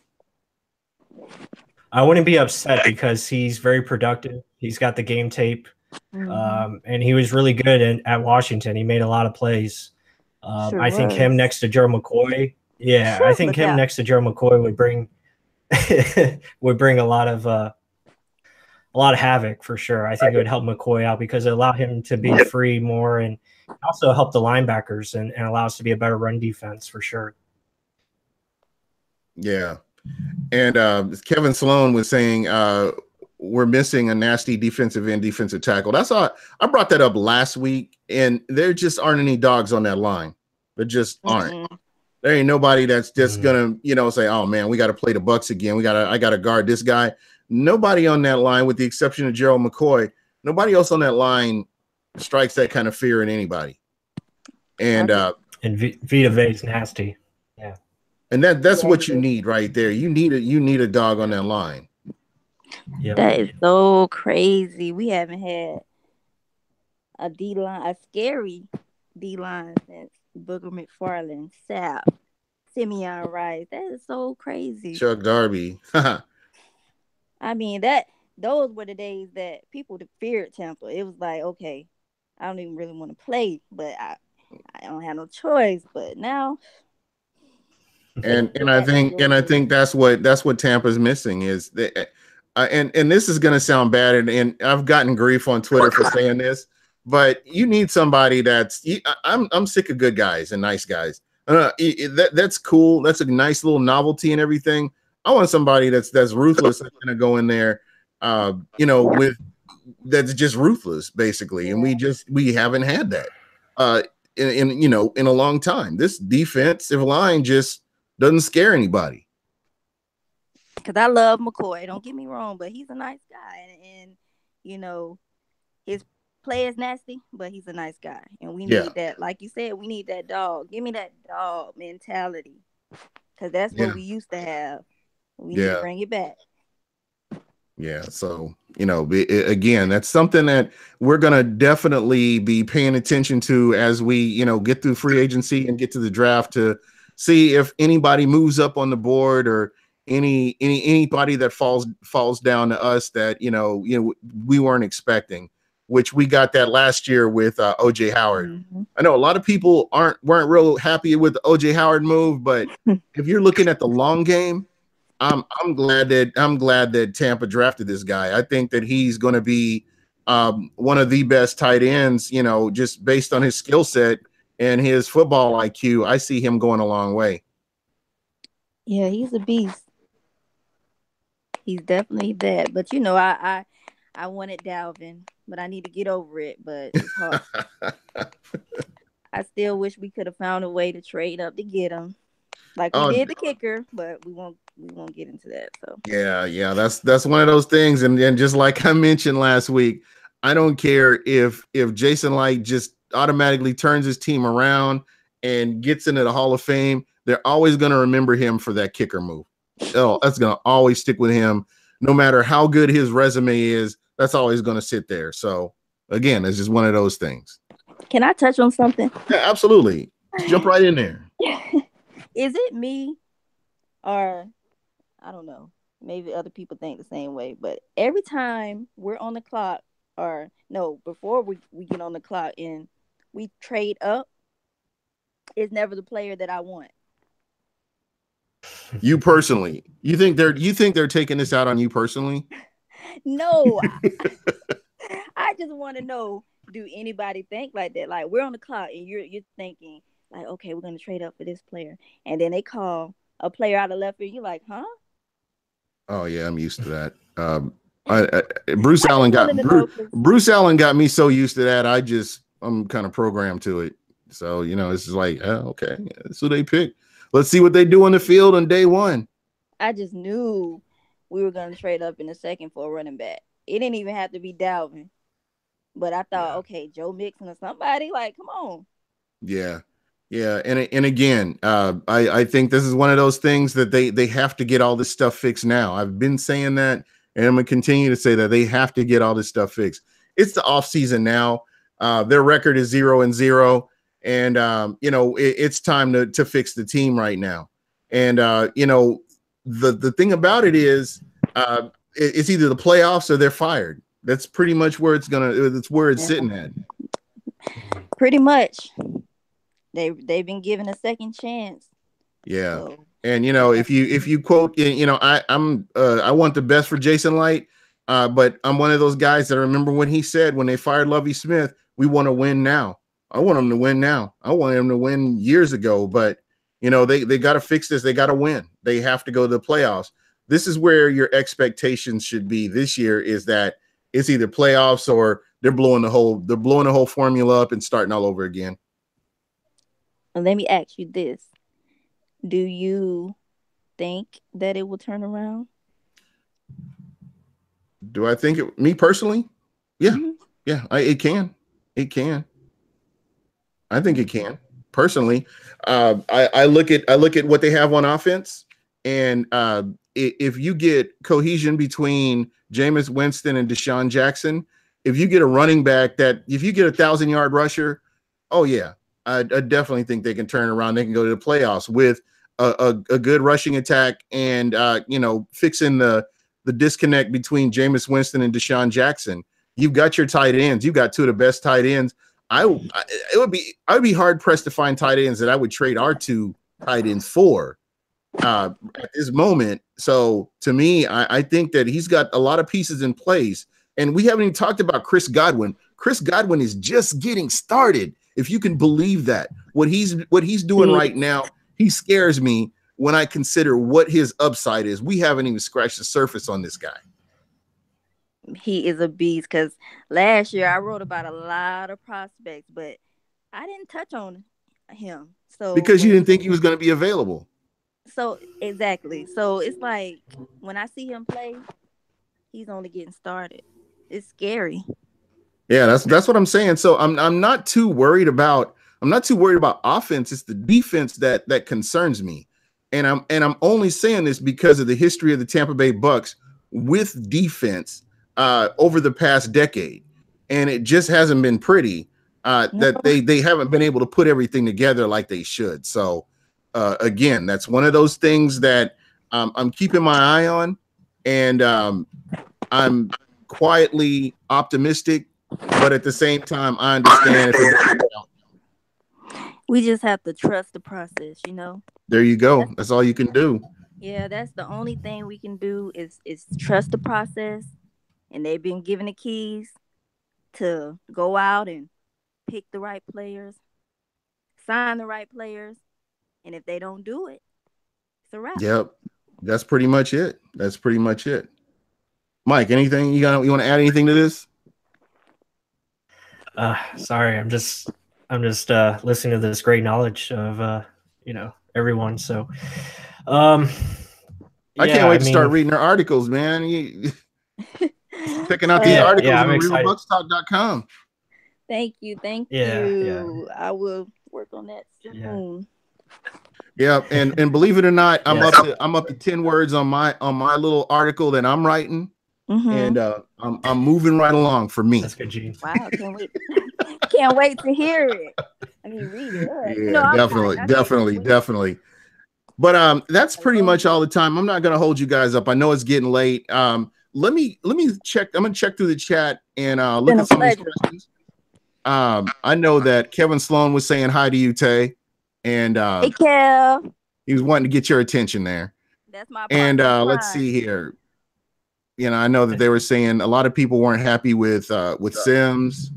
I wouldn't be upset because he's very productive. He's got the game tape, and he was really good at Washington. He made a lot of plays. I think him next to Joe McCoy. Yeah, I think him next to Joe McCoy would bring a lot of havoc for sure. I think it would help McCoy out because it allowed him to be free more and also help the linebackers and allow us to be a better run defense for sure. Yeah. And Kevin Sloan was saying we're missing a nasty defensive end, defensive tackle. That's all. I brought that up last week, and there just aren't any dogs on that line. There just aren't. There ain't nobody that's just gonna, say, "Oh man, we got to play the Bucks again. I got to guard this guy." Nobody on that line, with the exception of Gerald McCoy, nobody else on that line strikes that kind of fear in anybody. And Vita Vey's nasty. Yeah. And that's what you need right there. You need a dog on that line. Yep. That is so crazy. We haven't had a D-line, a scary D-line since Booger McFarland, Sapp, Simeon Rice. That is so crazy. Chuck Darby. I mean, those were the days that people feared Tampa. It was like, okay, I don't even really want to play, but I don't have no choice. But now, and I think that's what Tampa's missing is that, and this is gonna sound bad, and I've gotten grief on Twitter for saying this, but you need somebody I'm sick of good guys and nice guys. That's cool. That's a nice little novelty and everything. I want somebody that's ruthless, that's gonna go in there, with that's just ruthless, basically. And we haven't had that in a long time. This defensive line just doesn't scare anybody. Because I love McCoy, don't get me wrong, but he's a nice guy, and his play is nasty, but he's a nice guy, and we need that. Like you said, we need that dog. Give me that dog mentality, because that's what we used to have. We need to bring it back. Yeah, so again, that's something that we're gonna definitely be paying attention to as we get through free agency and get to the draft to see if anybody moves up on the board or anybody that falls down to us that we weren't expecting, which we got that last year with OJ Howard. Mm-hmm. I know a lot of people weren't real happy with the OJ Howard move, but if you're looking at the long game, I'm glad that Tampa drafted this guy. I think that he's going to be one of the best tight ends, you know, just based on his skill set and his football IQ. I see him going a long way. Yeah, he's a beast. He's definitely that. But you know, I wanted Dalvin, but I need to get over it. But it's hard. I still wish we could have found a way to trade up to get him, like we Oh, did the kicker. But we won't get into that. So yeah, that's one of those things. And just like I mentioned last week, I don't care if Jason Light just automatically turns his team around and gets into the Hall of Fame. They're always going to remember him for that kicker move. Oh, that's going to always stick with him, no matter how good his resume is. That's always going to sit there. So again, it's just one of those things. can I touch on something? Yeah, absolutely. Jump right in there. Is it me, or I don't know? Maybe other people think the same way, but every time we're on the clock, or no, before we get on the clock and we trade up, it's never the player that I want. You personally, you think they're taking this out on you personally? No, I just want to know: do anybody think like that? Like we're on the clock and you're thinking like, okay, we're gonna trade up for this player, and then they call a player out of left field. You're like, huh? Oh yeah, I'm used to that. Bruce I Allen just got wanted to know. Bruce Allen got me so used to that. I'm kind of programmed to it. So you know, it's just like, okay, that's who they pick. Let's see what they do on the field on day one. I just knew we were gonna trade up in the second for a running back. It didn't even have to be Dalvin, but I thought, Yeah. okay, Joe Mixon or somebody. Like, come on. Yeah, yeah, and again, I think this is one of those things that they have to get all this stuff fixed now. I've been saying that, and I'm gonna continue to say that they have to get all this stuff fixed. It's the off season now. Their record is 0-0, and you know it's time to fix the team right now. And you know the thing about it is, it's either the playoffs or they're fired. That's pretty much where it's where it's Yeah. sitting at. Pretty much. They've been given a second chance. Yeah. So And you know, if you quote, you know, I want the best for Jason Light, but I'm one of those guys that remember when he said when they fired Lovie Smith, we want to win now. I want them to win now. I want them to win years ago, but you know, they got to fix this. They got to win. They have to go to the playoffs. This is where your expectations should be this year, is that it's either playoffs or they're blowing the whole formula up and starting all over again. let me ask you this. Do you think that it will turn around? Do I think it, me personally? Yeah. Mm-hmm. Yeah, it can. It can. I think it can. Personally, I look at what they have on offense, and if you get cohesion between Jameis Winston and Deshaun Jackson, if you get a running back if you get a 1,000-yard rusher, oh yeah, I definitely think they can turn around. They can go to the playoffs with a good rushing attack, and you know, fixing the disconnect between Jameis Winston and Deshaun Jackson. You've got your tight ends. You've got two of the best tight ends. I would be hard pressed to find tight ends that I would trade our two tight ends for at this moment. So to me, I think that he's got a lot of pieces in place, and we haven't even talked about Chris Godwin. Chris Godwin is just getting started, if you can believe that. What he's doing right now, he scares me when I consider what his upside is. We haven't even scratched the surface on this guy. He is a beast, because last year I wrote about a lot of prospects, but I didn't touch on him. So Because you didn't think he was going to be available. So exactly. So it's like when I see him play, he's only getting started. It's scary. Yeah, that's what I'm saying. So I'm not too worried about offense. It's the defense that concerns me. And I'm only saying this because of the history of the Tampa Bay Bucks with defense over the past decade. And it just hasn't been pretty. That they haven't been able to put everything together like they should. So again, that's one of those things that I'm keeping my eye on, and I'm quietly optimistic, but at the same time, I understand if it doesn't work out. We just have to trust the process, you know. There you go. That's all you can do. Yeah, that's the only thing we can do is trust the process, and they've been given the keys to go out and pick the right players, sign the right players, and if they don't do it, it's a wrap. Yep. That's pretty much it. That's pretty much it. Mike, anything you want to add anything to this? Sorry, I'm just listening to this great knowledge of everyone. So, um, I can't yeah, wait I to start mean, reading their articles, man. Checking out these yeah, articles yeah, on I'm excited. realbuckstalk.com. Thank you, thank Yeah, yeah, you. I will work on that yeah, soon. Yeah, and believe it or not, yeah. I'm up to 10 words on my little article that I'm writing, Mm-hmm. and I'm moving right along for me. That's good, Gene. Wow, can't wait. Can't wait to hear it. I mean, read it. Yeah, I can't wait. definitely. But that's I pretty love much it. all the time. I'm not gonna hold you guys up. I know it's getting late. Let me check. I'm gonna check through the chat and It's look been a at some of these pleasure. questions. I know that Kevin Sloan was saying hi to you, Tay, and Hey, Kev. he was wanting to get your attention there. That's my And partner in let's crime. see here. I know that they were saying a lot of people weren't happy with Sims.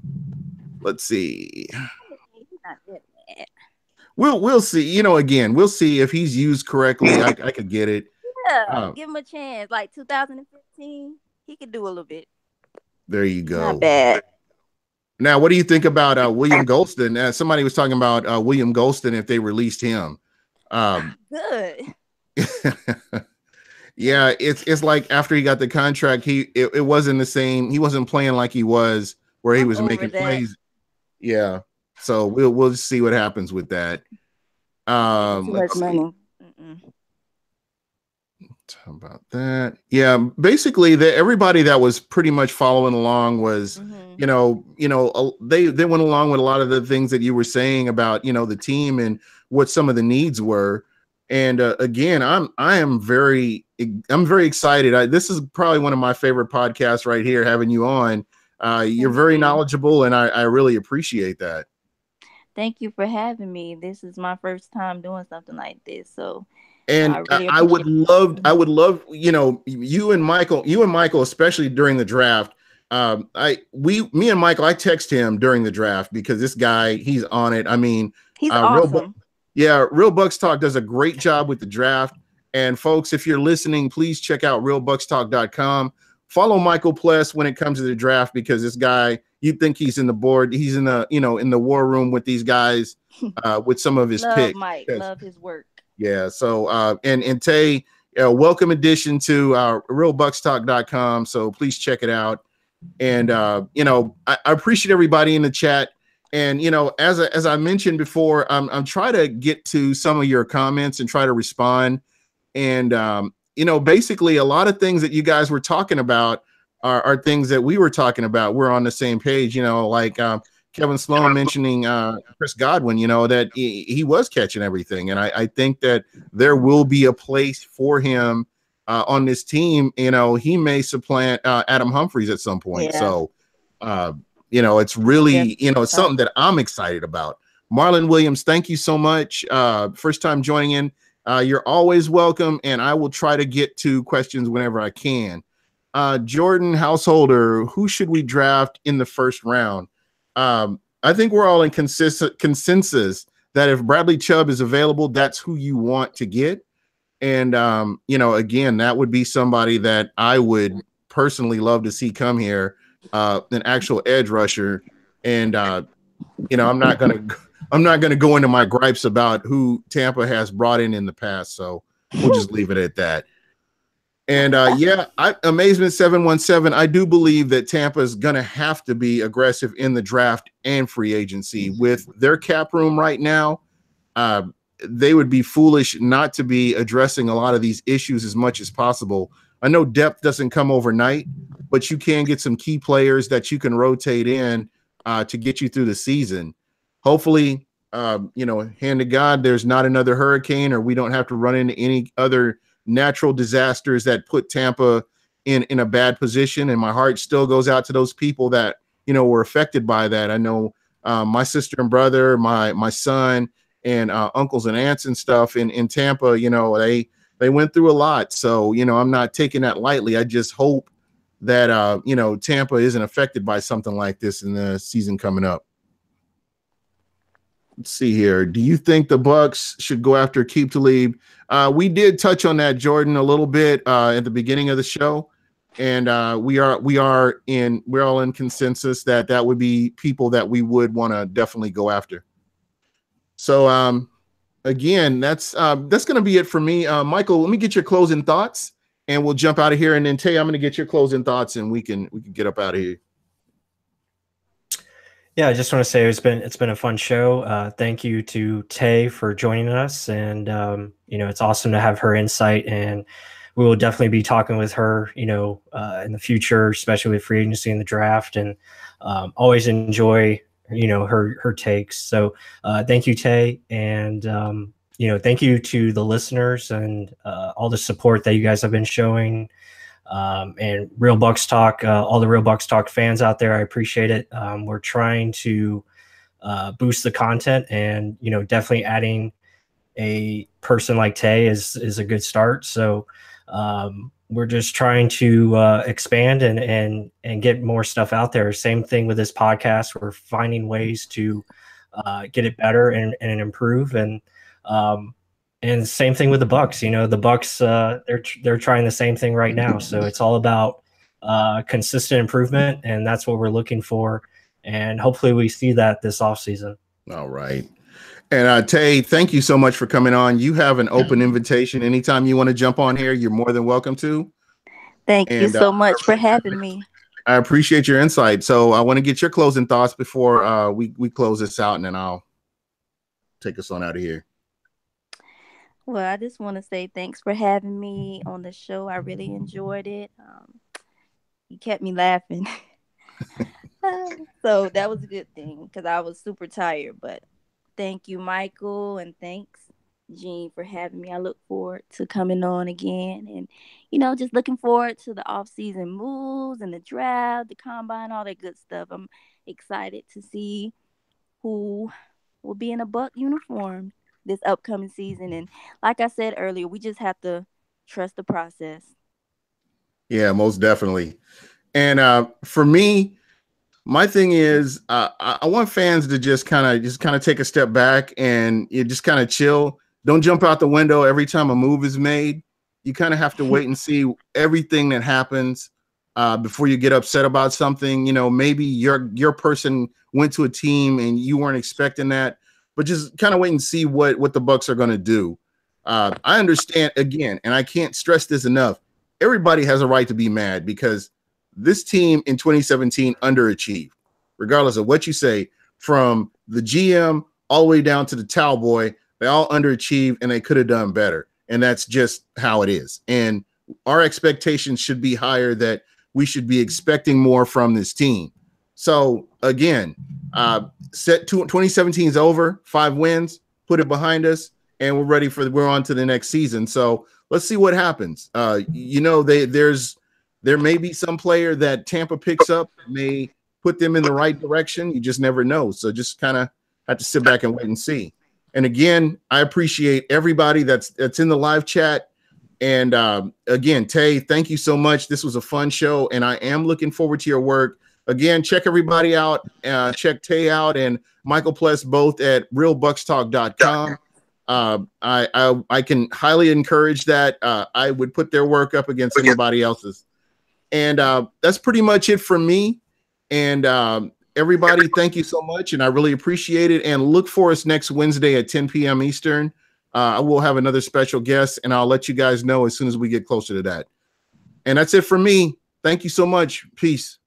Let's see. He's not that bad. We'll see. Again, we'll see if he's used correctly. I could get it. Yeah, Uh, give him a chance. Like 2015, he could do a little bit. there you He's not go. bad. Now, what do you think about William Golston? Somebody was talking about William Golston if they released him. Good. Yeah, it's like after he got the contract, it wasn't the same. He wasn't playing like he was where he I'm was over making that. plays. Yeah, so we'll see what happens with that. Making too much Let's see. money. Mm-mm. How about that? Yeah, basically, everybody that was pretty much following along was, Mm-hmm. they went along with a lot of the things that you were saying about the team and what some of the needs were. And again, I'm very excited. This is probably one of my favorite podcasts right here, having you on. You're Thank very you. knowledgeable, and I really appreciate that. Thank you for having me. This is my first time doing something like this, so And I really I would appreciate love, it. you and Michael, especially during the draft. Me and Michael, I text him during the draft because this guy, he's on it. I mean, He's Real, awesome. Real Bucks Talk does a great job with the draft. And folks, if you're listening, please check out realbuckstalk.com. Follow Michael Pless when it comes to the draft because this guy, you think he's in the board, he's in the in the war room with these guys, with some of his Love picks. Mike. Love his work. Yeah. So, and Tay, welcome addition to realbuckstalk.com. So please check it out. And, I appreciate everybody in the chat. And, as I mentioned before, I'm trying to get to some of your comments and try to respond. And, basically a lot of things that you guys were talking about are things that we were talking about. We're on the same page, like, Kevin Sloan mentioning Chris Godwin, that he was catching everything. And I think that there will be a place for him on this team. He may supplant Adam Humphries at some point. Yeah. So, it's really, Definitely. it's something that I'm excited about. Marlon Williams, thank you so much. First time joining in. You're always welcome. And I will try to get to questions whenever I can. Jordan Householder, who should we draft in the first round? I think we're all in consensus that if Bradley Chubb is available, that's who you want to get. And, again, that would be somebody that I would personally love to see come here, an actual edge rusher. And, I'm not going to go into my gripes about who Tampa has brought in the past. So we'll just leave it at that. And Amazement 717. I do believe that Tampa is going to have to be aggressive in the draft and free agency with their cap room right now. They would be foolish not to be addressing a lot of these issues as much as possible. I know depth doesn't come overnight, but you can get some key players that you can rotate in to get you through the season. Hopefully, hand to God, there's not another hurricane or we don't have to run into any other natural disasters that put Tampa in a bad position. And my heart still goes out to those people that, were affected by that. I know my sister and brother, my son and uncles and aunts and stuff in Tampa, They went through a lot. So, I'm not taking that lightly. I just hope that, Tampa isn't affected by something like this in the season coming up. Let's see here. Do you think the Bucks should go after Keep Talib? We did touch on that, Jordan, a little bit at the beginning of the show. And we're all in consensus that would be people that we would want to definitely go after. So again, that's going to be it for me. Michael, let me get your closing thoughts, and we'll jump out of here. And then Taye, I'm going to get your closing thoughts, and we can get up out of here. Yeah, I just want to say it's been a fun show. Thank you to Taye for joining us, and it's awesome to have her insight, and we will definitely be talking with her, in the future, especially with free agency and the draft, and always enjoy, her takes. So thank you, Taye, and thank you to the listeners and all the support that you guys have been showing. And Real Bucks Talk, all the Real Bucks Talk fans out there, I appreciate it. We're trying to boost the content, and definitely adding a person like Taye is a good start. So we're just trying to expand and get more stuff out there. Same thing with this podcast. We're finding ways to get it better and improve. And same thing with the Bucks. The Bucks, they're trying the same thing right now. So it's all about consistent improvement, and that's what we're looking for. And hopefully we see that this offseason. All right. And Taye, thank you so much for coming on. You have an open invitation. Anytime you want to jump on here, you're more than welcome to. Thank you so much for having me. I appreciate your insight. So I want to get your closing thoughts before we close this out, and then I'll take us on out of here. Well, I just want to say thanks for having me on the show. I really enjoyed it. You kept me laughing. So that was a good thing because I was super tired. But thank you, Michael, and thanks, Jean, for having me. I look forward to coming on again, and just looking forward to the off-season moves and the draft, the combine, all that good stuff. I'm excited to see who will be in a Buck uniform this upcoming season. And like I said earlier, we just have to trust the process. Yeah, most definitely. And for me, my thing is I want fans to just kind of take a step back and you just kind of chill. Don't jump out the window every time a move is made. You kind of have to wait and see everything that happens before you get upset about something. Maybe your person went to a team and you weren't expecting that, but just kind of wait and see what the Bucks are going to do. I understand, again, and I can't stress this enough, everybody has a right to be mad because this team in 2017 underachieved, regardless of what you say, from the GM all the way down to the towel boy. They all underachieved and they could have done better. And that's just how it is. And our expectations should be higher, that we should be expecting more from this team. So again, 2017 is over, 5 wins, put it behind us, and we're on to the next season. So let's see what happens. There may be some player that Tampa picks up that may put them in the right direction. You just never know. So just kind of have to sit back and wait and see. And again, I appreciate everybody that's in the live chat. And again, Taye, thank you so much. This was a fun show, and I am looking forward to your work. Again, check everybody out. Check Taye out and Michael Pless both at realbuckstalk.com. I can highly encourage that. I would put their work up against anybody else's. And that's pretty much it from me. And everybody, thank you so much. And I really appreciate it. And look for us next Wednesday at 10 p.m. Eastern. I will have another special guest, and I'll let you guys know as soon as we get closer to that. And that's it for me. Thank you so much. Peace.